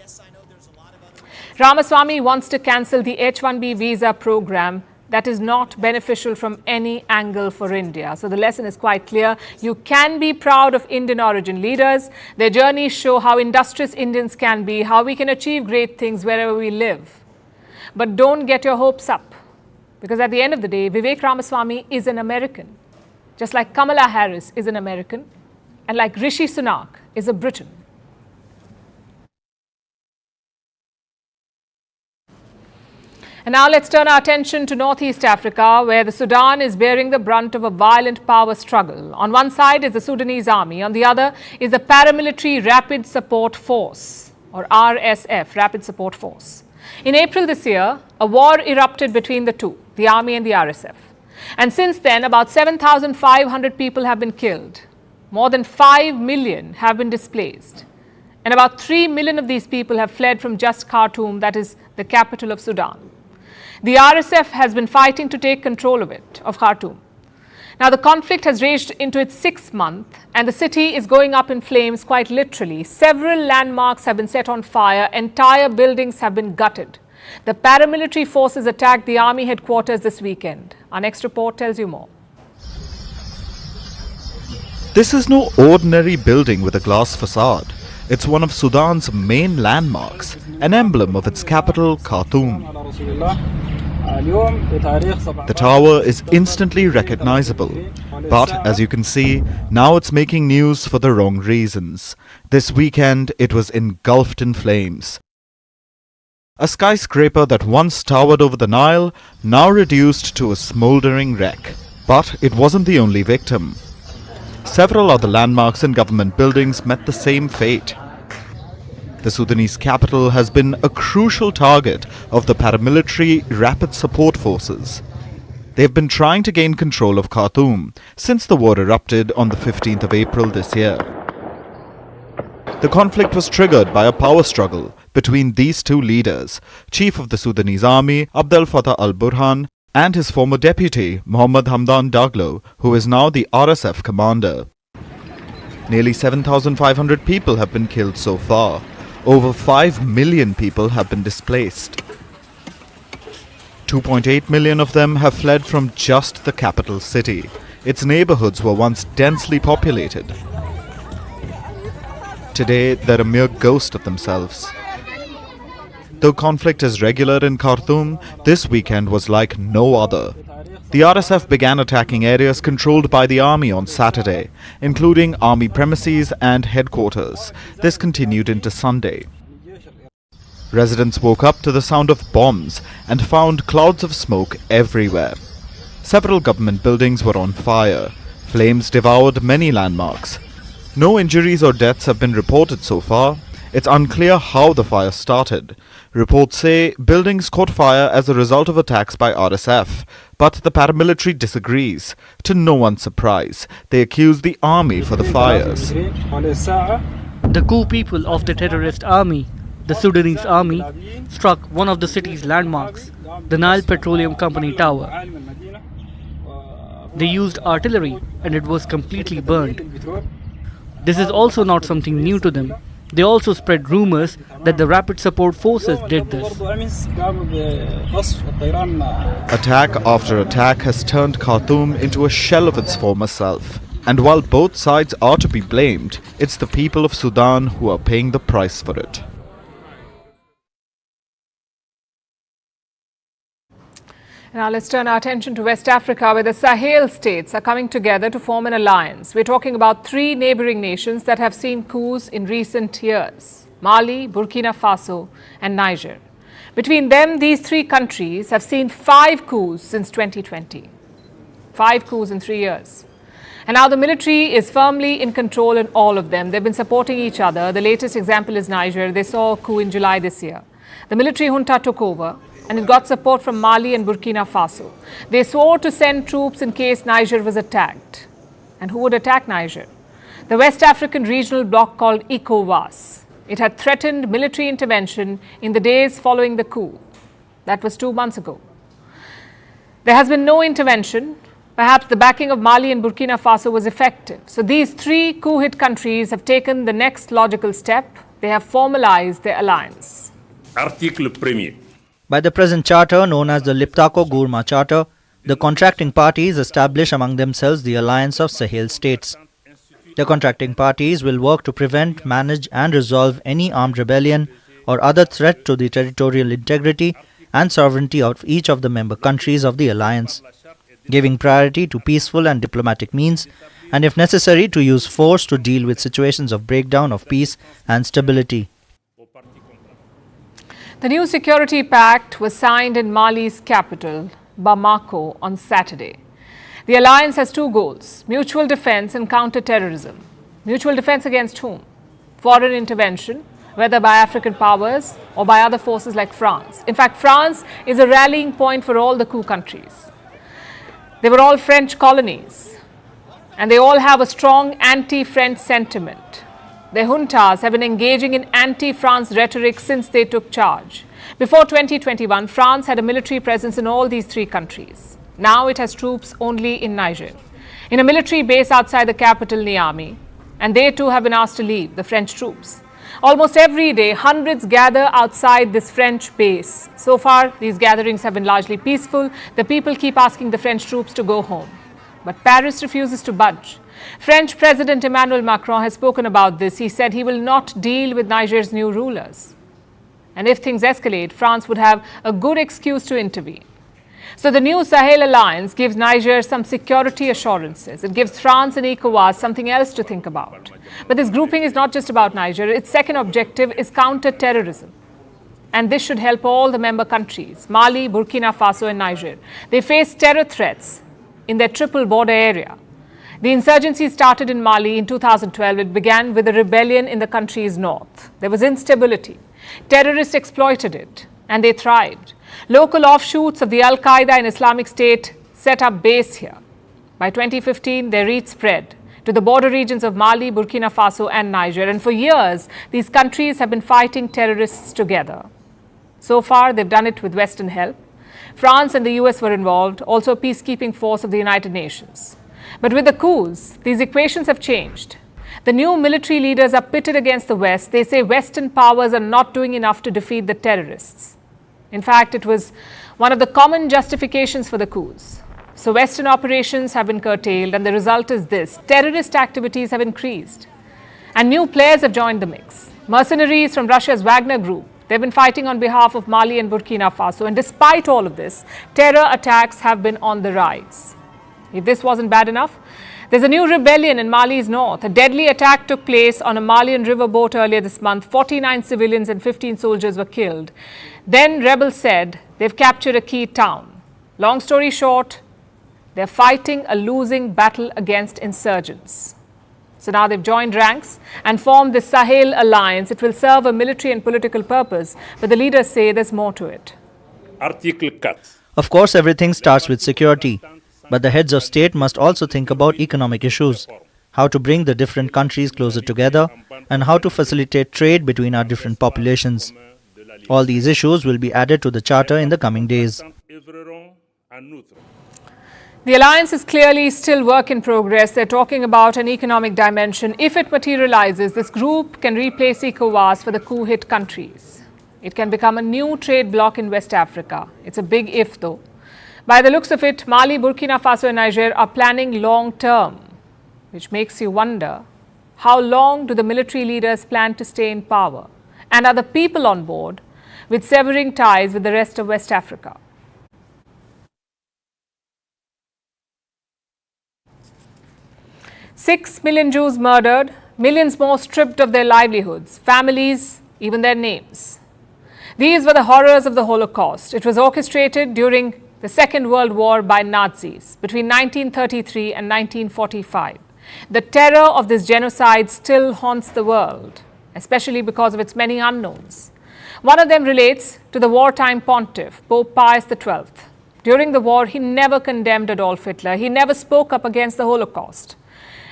Ramaswamy wants to cancel the H-1B visa program. That is not beneficial from any angle for India. So the lesson is quite clear. You can be proud of Indian origin leaders. Their journeys show how industrious Indians can be, how we can achieve great things wherever we live. But don't get your hopes up. Because at the end of the day, Vivek Ramaswamy is an American. Just like Kamala Harris is an American. And like Rishi Sunak is a Briton. And now let's turn our attention to Northeast Africa, where the Sudan is bearing the brunt of a violent power struggle. On one side is the Sudanese army, on the other is the Paramilitary Rapid Support Force, or RSF, Rapid Support Force. In April this year, a war erupted between the two, the army and the RSF. And since then, about 7,500 people have been killed. More than 5 million have been displaced. And about 3 million of these people have fled from just Khartoum, that is the capital of Sudan. The RSF has been fighting to take control of Khartoum. Now, the conflict has raged into its 6th month, and the city is going up in flames quite literally. Several landmarks have been set on fire. Entire buildings have been gutted. The paramilitary forces attacked the army headquarters this weekend. Our next report tells you more. This is no ordinary building with a glass facade. It's one of Sudan's main landmarks, an emblem of its capital, Khartoum. The tower is instantly recognizable, but as you can see, now it's making news for the wrong reasons. This weekend, it was engulfed in flames. A skyscraper that once towered over the Nile, now reduced to a smoldering wreck. But it wasn't the only victim. Several other landmarks and government buildings met the same fate. The Sudanese capital has been a crucial target of the paramilitary Rapid Support Forces. They have been trying to gain control of Khartoum since the war erupted on the 15th of April this year. The conflict was triggered by a power struggle between these two leaders, Chief of the Sudanese Army Abdel Fattah al-Burhan and his former deputy Mohammed Hamdan Daglo, who is now the RSF commander. Nearly 7,500 people have been killed so far. Over 5 million people have been displaced. 2.8 million of them have fled from just the capital city. Its neighborhoods were once densely populated. Today, they're a mere ghost of themselves. Though conflict is regular in Khartoum, this weekend was like no other. The RSF began attacking areas controlled by the army on Saturday, including army premises and headquarters. This continued into Sunday. Residents woke up to the sound of bombs and found clouds of smoke everywhere. Several government buildings were on fire. Flames devoured many landmarks. No injuries or deaths have been reported so far. It's unclear how the fire started. Reports say buildings caught fire as a result of attacks by RSF, but the paramilitary disagrees. To no one's surprise, they accuse the army for the fires. The coup people of the terrorist army, the Sudanese army, struck one of the city's landmarks, the Nile Petroleum Company Tower. They used artillery and it was completely burned. This is also not something new to them. They also spread rumors that the Rapid Support Forces did this. Attack after attack has turned Khartoum into a shell of its former self. And while both sides are to be blamed, it's the people of Sudan who are paying the price for it. Now let's turn our attention to West Africa, where the Sahel states are coming together to form an alliance. We're talking about 3 neighboring nations that have seen coups in recent years: Mali, Burkina Faso and Niger. Between them, these 3 countries have seen 5 coups since 2020. 5 coups in 3 years. And now the military is firmly in control in all of them. They've been supporting each other. The latest example is Niger. They saw a coup in July this year. The military junta took over, and it got support from Mali and Burkina Faso. They swore to send troops in case Niger was attacked. And who would attack Niger? The West African regional bloc called ECOWAS. It had threatened military intervention in the days following the coup. That was 2 months ago. There has been no intervention. Perhaps the backing of Mali and Burkina Faso was effective. So these 3 coup-hit countries have taken the next logical step. They have formalized their alliance. Article 1er. By the present charter, known as the Liptako-Gourma Charter, the contracting parties establish among themselves the Alliance of Sahel States. The contracting parties will work to prevent, manage and resolve any armed rebellion or other threat to the territorial integrity and sovereignty of each of the member countries of the alliance, giving priority to peaceful and diplomatic means, and if necessary to use force to deal with situations of breakdown of peace and stability. The new security pact was signed in Mali's capital, Bamako, on Saturday. The alliance has 2 goals: mutual defense and counter-terrorism. Mutual defense against whom? Foreign intervention, whether by African powers or by other forces like France. In fact, France is a rallying point for all the coup countries. They were all French colonies, and they all have a strong anti-French sentiment. Their juntas have been engaging in anti-France rhetoric since they took charge. Before 2021, France had a military presence in all these 3 countries. Now it has troops only in Niger, in a military base outside the capital, Niamey. And they too have been asked to leave, the French troops. Almost every day, hundreds gather outside this French base. So far, these gatherings have been largely peaceful. The people keep asking the French troops to go home. But Paris refuses to budge. French President Emmanuel Macron has spoken about this. He said he will not deal with Niger's new rulers. And if things escalate, France would have a good excuse to intervene. So the new Sahel alliance gives Niger some security assurances. It gives France and ECOWAS something else to think about. But this grouping is not just about Niger. Its second objective is counter-terrorism. And this should help all the member countries, Mali, Burkina Faso and Niger. They face terror threats in their triple border area. The insurgency started in Mali in 2012. It began with a rebellion in the country's north. There was instability. Terrorists exploited it, and they thrived. Local offshoots of the Al-Qaeda and Islamic State set up base here. By 2015, their reach spread to the border regions of Mali, Burkina Faso and Niger. And for years, these countries have been fighting terrorists together. So far, they've done it with Western help. France and the US were involved, also a peacekeeping force of the United Nations. But with the coups, these equations have changed. The new military leaders are pitted against the West. They say Western powers are not doing enough to defeat the terrorists. In fact, it was one of the common justifications for the coups. So Western operations have been curtailed, and the result is this: terrorist activities have increased. And new players have joined the mix. Mercenaries from Russia's Wagner group. They've been fighting on behalf of Mali and Burkina Faso. And despite all of this, terror attacks have been on the rise. If this wasn't bad enough, there's a new rebellion in Mali's north. A deadly attack took place on a Malian riverboat earlier this month. 49 civilians and 15 soldiers were killed. Then rebels said they've captured a key town. Long story short, they're fighting a losing battle against insurgents. So now they've joined ranks and formed the Sahel alliance. It will serve a military and political purpose, but the leaders say there's more to it. Article 4. Of course, everything starts with security. But the heads of state must also think about economic issues, how to bring the different countries closer together, and how to facilitate trade between our different populations. All these issues will be added to the charter in the coming days. The alliance is clearly still work in progress. They're talking about an economic dimension. If it materializes, this group can replace ECOWAS for the coup-hit countries. It can become a new trade bloc in West Africa. It's a big if, though. By the looks of it, Mali, Burkina Faso and Niger are planning long-term, which makes you wonder, how long do the military leaders plan to stay in power? And are the people on board with severing ties with the rest of West Africa? "6 million Jews murdered, millions more stripped of their livelihoods, families, even their names." These were the horrors of the Holocaust. It was orchestrated during the Second World War by Nazis between 1933 and 1945. The terror of this genocide still haunts the world, especially because of its many unknowns. One of them relates to the wartime pontiff, Pope Pius XII. During the war, he never condemned Adolf Hitler. He never spoke up against the Holocaust.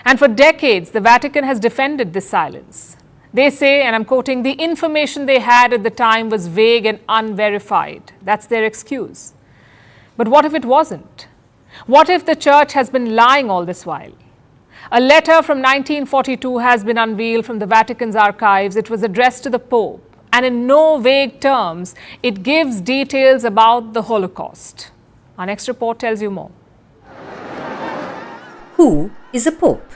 And for decades, the Vatican has defended this silence. They say, and I'm quoting, the information they had at the time was vague and unverified. That's their excuse. But what if it wasn't? What if the church has been lying all this while? A letter from 1942 has been unveiled from the Vatican's archives. It was addressed to the Pope, and in no vague terms, it gives details about the Holocaust. Our next report tells you more. Who is a pope?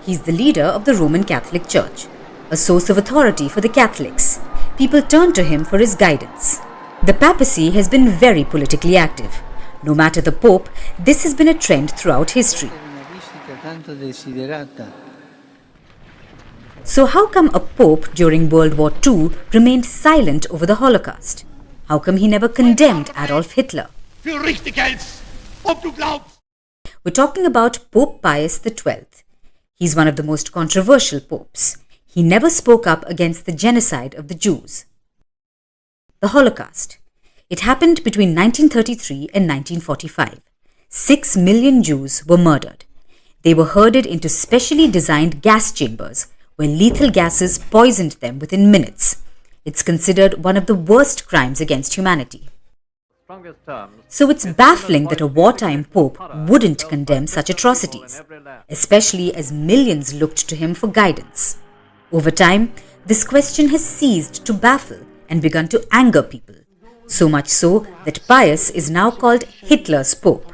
He's the leader of the Roman Catholic Church, a source of authority for the Catholics. People turn to him for his guidance. The papacy has been very politically active. No matter the pope, this has been a trend throughout history. So how come a pope during World War II remained silent over the Holocaust? How come he never condemned Adolf Hitler? We're talking about Pope Pius XII. He's one of the most controversial popes. He never spoke up against the genocide of the Jews. The Holocaust. It happened between 1933 and 1945. 6 million Jews were murdered. They were herded into specially designed gas chambers where lethal gases poisoned them within minutes. It's considered one of the worst crimes against humanity. So it's baffling that a wartime pope wouldn't condemn such atrocities, especially as millions looked to him for guidance. Over time, this question has ceased to baffle and begun to anger people. So much so that Pius is now called Hitler's Pope.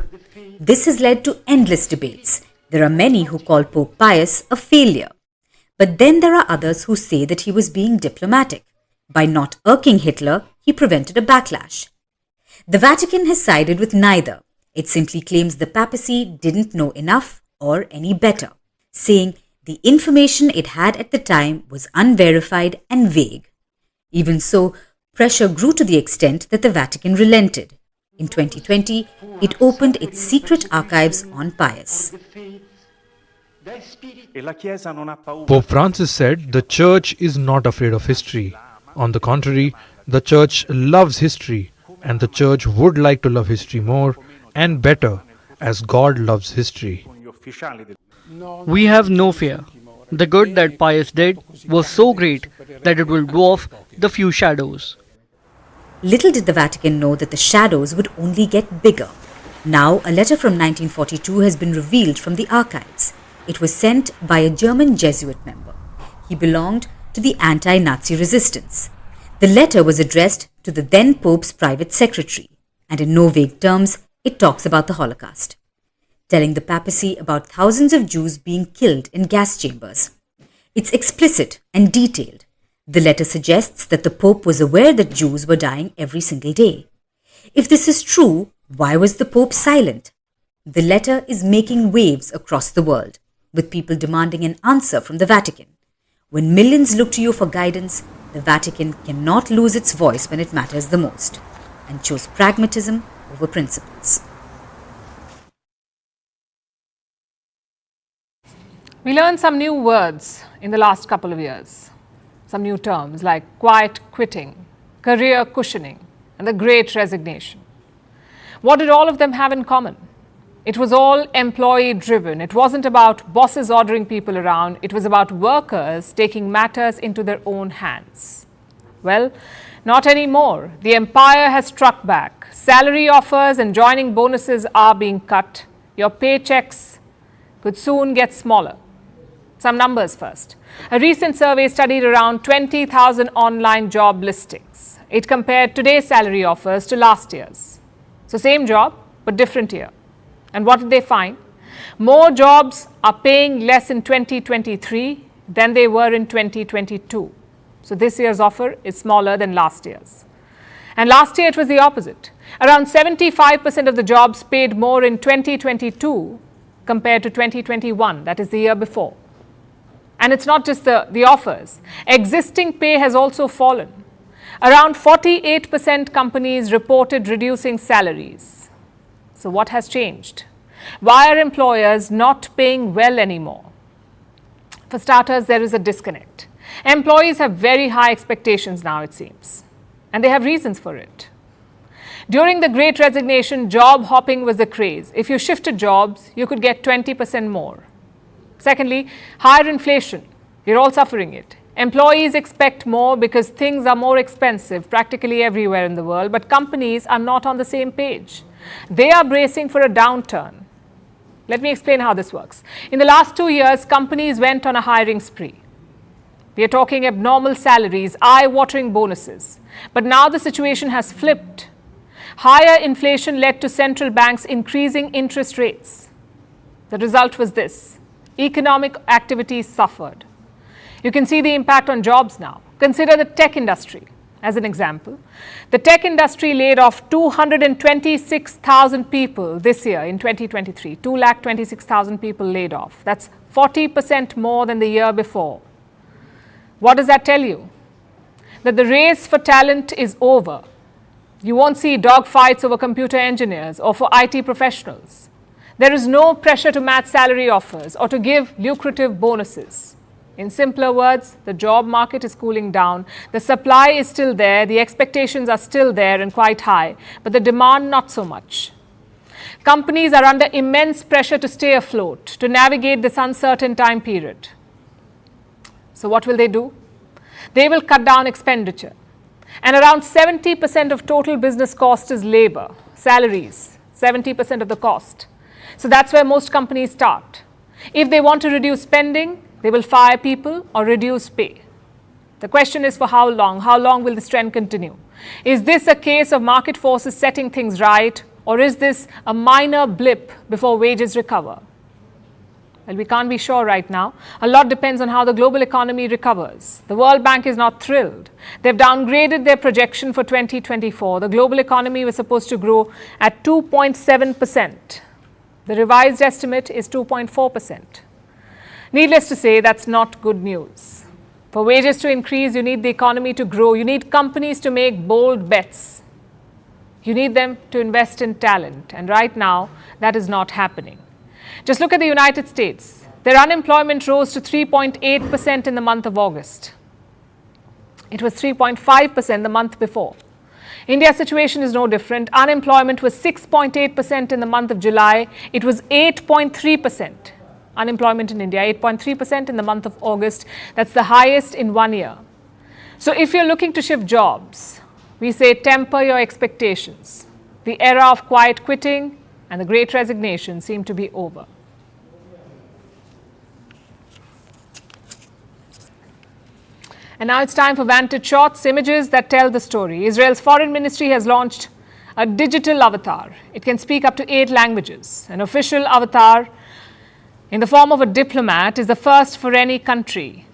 This has led to endless debates. There are many who call Pope Pius a failure. But then there are others who say that he was being diplomatic. By not irking Hitler, he prevented a backlash. The Vatican has sided with neither. It simply claims the papacy didn't know enough or any better, saying the information it had at the time was unverified and vague. Even so, pressure grew to the extent that the Vatican relented. In 2020, it opened its secret archives on Pius. Pope Francis said the Church is not afraid of history. On the contrary, the Church loves history, and the Church would like to love history more and better, as God loves history. We have no fear. The good that Pius did was so great that it will dwarf the few shadows. Little did the Vatican know that the shadows would only get bigger. Now, a letter from 1942 has been revealed from the archives. It was sent by a German Jesuit member. He belonged to the anti-Nazi resistance. The letter was addressed to the then Pope's private secretary, and in no vague terms, it talks about the Holocaust, telling the papacy about thousands of Jews being killed in gas chambers. It's explicit and detailed. The letter suggests that the Pope was aware that Jews were dying every single day. If this is true, why was the Pope silent? The letter is making waves across the world, with people demanding an answer from the Vatican. When millions look to you for guidance, the Vatican cannot lose its voice when it matters the most, and chose pragmatism over principles. We learned some new words in the last couple of years. Some new terms like quiet quitting, career cushioning, and the great resignation. What did all of them have in common? It was all employee driven. It wasn't about bosses ordering people around. It was about workers taking matters into their own hands. Well, not anymore. The empire has struck back. Salary offers and joining bonuses are being cut. Your paychecks could soon get smaller. Some numbers first. A recent survey studied around 20,000 online job listings. It compared today's salary offers to last year's. So same job, but different year. And what did they find? More jobs are paying less in 2023 than they were in 2022. So this year's offer is smaller than last year's. And last year it was the opposite. Around 75% of the jobs paid more in 2022 compared to 2021, that is the year before. And it's not just the offers. Existing pay has also fallen. Around 48% companies reported reducing salaries. So what has changed? Why are employers not paying well anymore? For starters, there is a disconnect. Employees have very high expectations now, it seems. And they have reasons for it. During the Great Resignation, job hopping was the craze. If you shifted jobs, you could get 20% more. Secondly, higher inflation. We're all suffering it. Employees expect more because things are more expensive practically everywhere in the world, but companies are not on the same page. They are bracing for a downturn. Let me explain how this works. In the last 2 years, companies went on a hiring spree. We are talking abnormal salaries, eye-watering bonuses. But now the situation has flipped. Higher inflation led to central banks increasing interest rates. The result was this: economic activity suffered. You can see the impact on jobs now. Consider the tech industry as an example. The tech industry laid off 226,000 people this year in 2023. 226,000 people laid off. That's 40% more than the year before. What does that tell you? That the race for talent is over. You won't see dogfights over computer engineers or for IT professionals. There is no pressure to match salary offers or to give lucrative bonuses. In simpler words, the job market is cooling down. The supply is still there, the expectations are still there and quite high, but the demand not so much. Companies are under immense pressure to stay afloat, to navigate this uncertain time period. So what will they do? They will cut down expenditure. And around 70% of total business cost is labor, salaries, 70% of the cost. So that's where most companies start. If they want to reduce spending, they will fire people or reduce pay. The question is for how long? How long will this trend continue? Is this a case of market forces setting things right, or is this a minor blip before wages recover? Well, we can't be sure right now. A lot depends on how the global economy recovers. The World Bank is not thrilled. They've downgraded their projection for 2024. The global economy was supposed to grow at 2.7%. The revised estimate is 2.4%. Needless to say, that's not good news. For wages to increase, you need the economy to grow. You need companies to make bold bets. You need them to invest in talent. And right now, that is not happening. Just look at the United States. Their unemployment rose to 3.8% in the month of August. It was 3.5% the month before. India's situation is no different. Unemployment was 6.8% in the month of July. It was 8.3%. Unemployment in India, 8.3% in the month of August. That's the highest in 1 year. So if you're looking to shift jobs, we say temper your expectations. The era of quiet quitting and the Great Resignation seem to be over. And now it's time for Vantage Shots, images that tell the story. Israel's foreign ministry has launched a digital avatar. It can speak up to 8 languages. An official avatar in the form of a diplomat is the first for any country.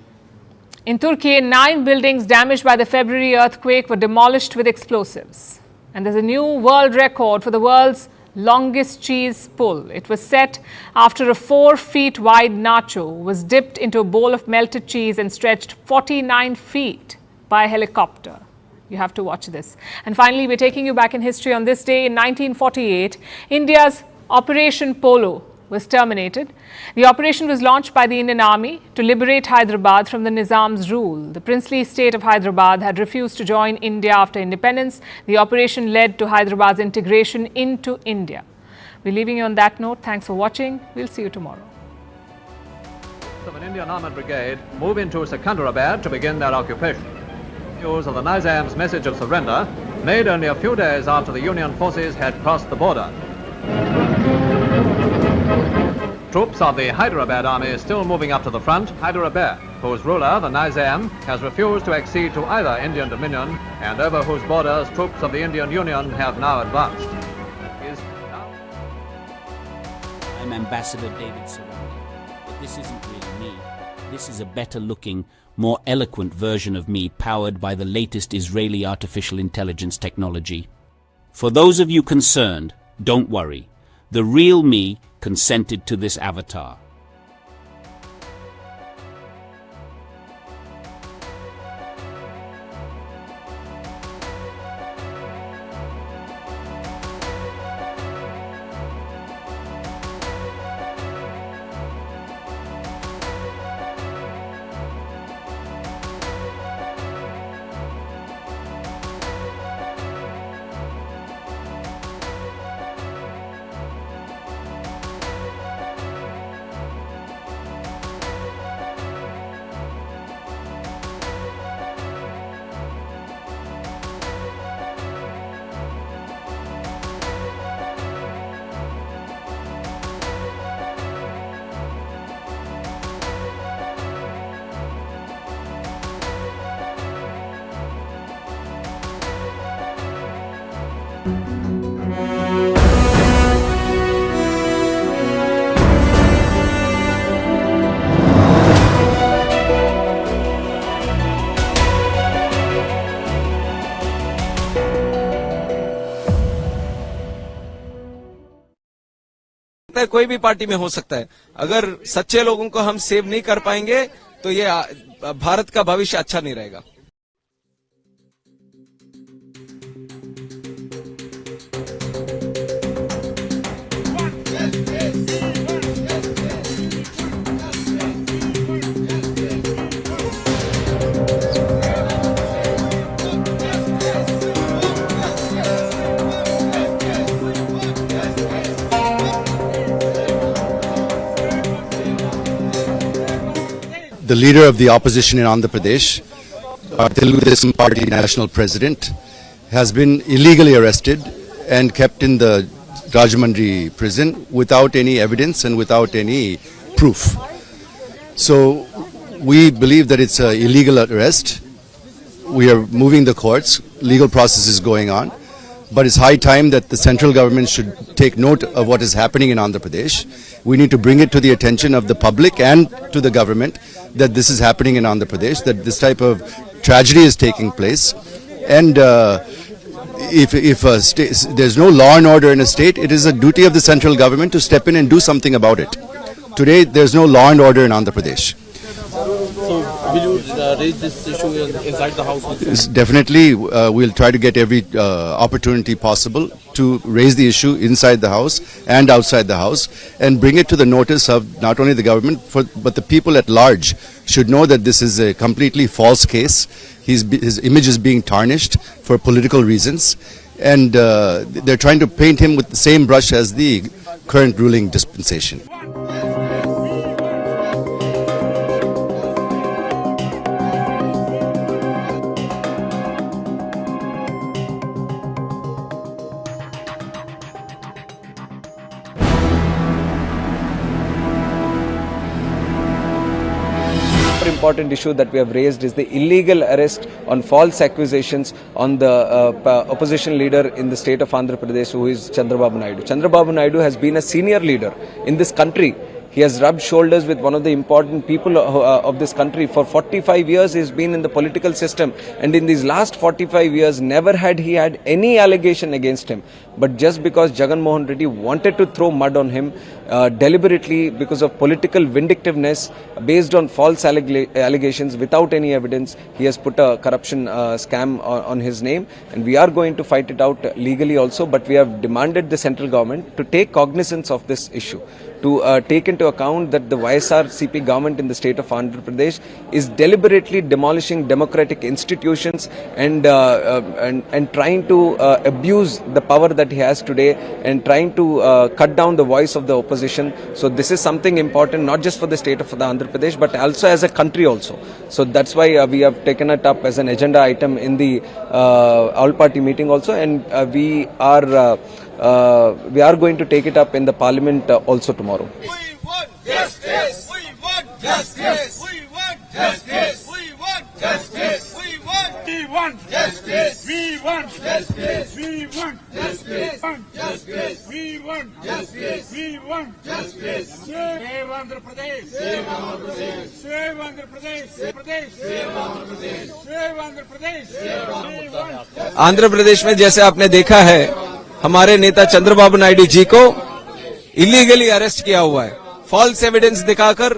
In Turkey, 9 buildings damaged by the February earthquake were demolished with explosives. And there's a new world record for the world's longest cheese pull. It was set after a 4 feet wide nacho was dipped into a bowl of melted cheese and stretched 49 feet by a helicopter. You have to watch this. And finally, we're taking you back in history. On this day in 1948, India's Operation Polo was terminated. The operation was launched by the Indian Army to liberate Hyderabad from the Nizam's rule. The princely state of Hyderabad had refused to join India after independence. The operation led to Hyderabad's integration into India. We're leaving you on that note. Thanks for watching. We'll see you tomorrow. Of an Indian armoured brigade move into Secunderabad to begin their occupation. News of the Nizam's message of surrender made only a few days after the Union forces had crossed the border. Troops of the Hyderabad army still moving up to the front. Hyderabad, whose ruler, the Nizam, has refused to accede to either Indian dominion and over whose borders troops of the Indian Union have now advanced. I'm Ambassador David Sarandi, but this isn't really me. This is a better looking, more eloquent version of me powered by the latest Israeli artificial intelligence technology. For those of you concerned, don't worry. The real me consented to this avatar. कोई भी party में हो सकता है। अगर सच्चे लोगों को हम सेव नहीं कर पाएंगे तो ये भारत का भविष्य अच्छा नहीं रहेगा। The leader of the opposition in Andhra Pradesh, Telugu Desam Party national president, has been illegally arrested and kept in the Rajahmundry prison without any evidence and without any proof. So we believe that it's an illegal arrest. We are moving the courts. Legal process is going on. But it's high time that the central government should take note of what is happening in Andhra Pradesh. We need to bring it to the attention of the public and to the government that this is happening in Andhra Pradesh, that this type of tragedy is taking place. And if there's no law and order in a state, it is a duty of the central government to step in and do something about it. Today, there's no law and order in Andhra Pradesh. So, will you raise this issue inside the House? Definitely, we'll try to get every opportunity possible to raise the issue inside the House and outside the House and bring it to the notice of not only the government, but the people at large should know that this is a completely false case. His image is being tarnished for political reasons, and they're trying to paint him with the same brush as the current ruling dispensation. important issue that we have raised is the illegal arrest on false accusations on the opposition leader in the state of Andhra Pradesh, who is Chandrababu Naidu. Chandrababu Naidu has been a senior leader in this country. He has rubbed shoulders with one of the important people of this country. For 45 years, he's been in the political system. And in these last 45 years, never had he had any allegation against him. But just because Jagan Mohan Reddy wanted to throw mud on him, deliberately because of political vindictiveness, based on false allegations without any evidence, he has put a corruption scam on his name. And we are going to fight it out legally also. But we have demanded the central government to take cognizance of this issue, to take into account that the YSRCP government in the state of Andhra Pradesh is deliberately demolishing democratic institutions and trying to abuse the power that he has today and trying to cut down the voice of the opposition. So this is something important, not just for the state of the Andhra Pradesh, but also as a country also. So that's why we have taken it up as an agenda item in the all-party meeting also, and we are going to take it up in the parliament also tomorrow. We want justice. We want justice. We want justice. We want justice. We want justice. We want justice. We want justice. We want justice. We want justice. Save Andhra Pradesh. Save Andhra Pradesh. Save Andhra Pradesh. Save Pradesh. Save Andhra Pradesh. Save Andhra Pradesh. Save Andhra Pradesh. Andhra Pradesh में जैसे आपने देखा है, हमारे नेता चंद्रबाबू नायडू जी को illegally arrest किया हुआ है, फॉल्स एविडेंस दिखाकर।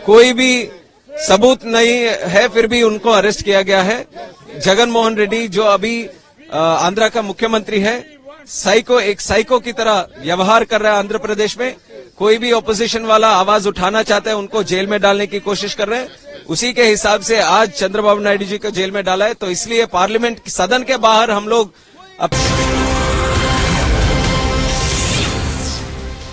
कोई भी सबूत नहीं है, फिर भी उनको अरेस्ट किया गया है। जगन मोहन रेड्डी जो अभी आंध्र का मुख्यमंत्री है, एक साइको की तरह व्यवहार कर रहा है आंध्र प्रदेश में। कोई भी ऑपोजिशन वाला आवाज उठाना चाहता है, उनको जेल में डालने की कोशिश कर रहे हैं। उसी के हिसाब से आज चंद्रबाबू नायडू जी को जेल में डाला है। तो इसलिए पार्लियामेंट सदन के बाहर हम लोग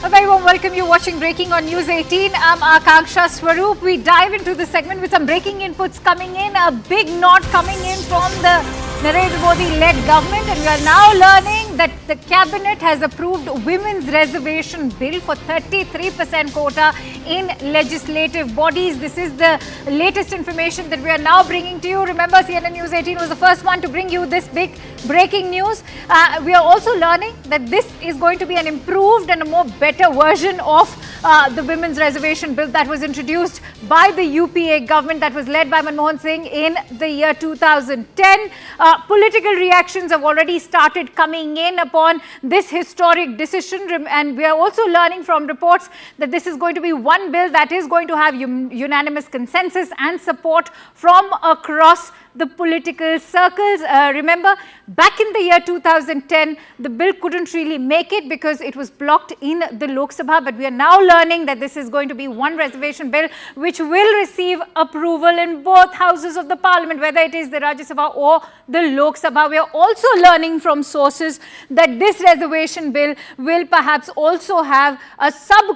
A very warm welcome. You're watching Breaking on News 18. I'm Akanksha Swaroop. We dive into the segment with some breaking inputs coming in. A big nod coming in from the Narendra Modi-led government, and we are now learning that the cabinet has approved women's reservation bill for 33% quota in legislative bodies. This is the latest information that we are now bringing to you. Remember, CNN News 18 was the first one to bring you this big breaking news. We are also learning that this is going to be an improved and a more better version of the women's reservation bill that was introduced by the UPA government, that was led by Manmohan Singh in the year 2010. Political reactions have already started coming in upon this historic decision, and we are also learning from reports that this is going to be one bill that is going to have unanimous consensus and support from across the political circles. Remember, back in the year 2010, the bill couldn't really make it because it was blocked in the Lok Sabha, but we are now learning that this is going to be one reservation bill which will receive approval in both houses of the parliament, whether it is the Rajya Sabha or the Lok Sabha. We are also learning from sources that this reservation bill will perhaps also have a sub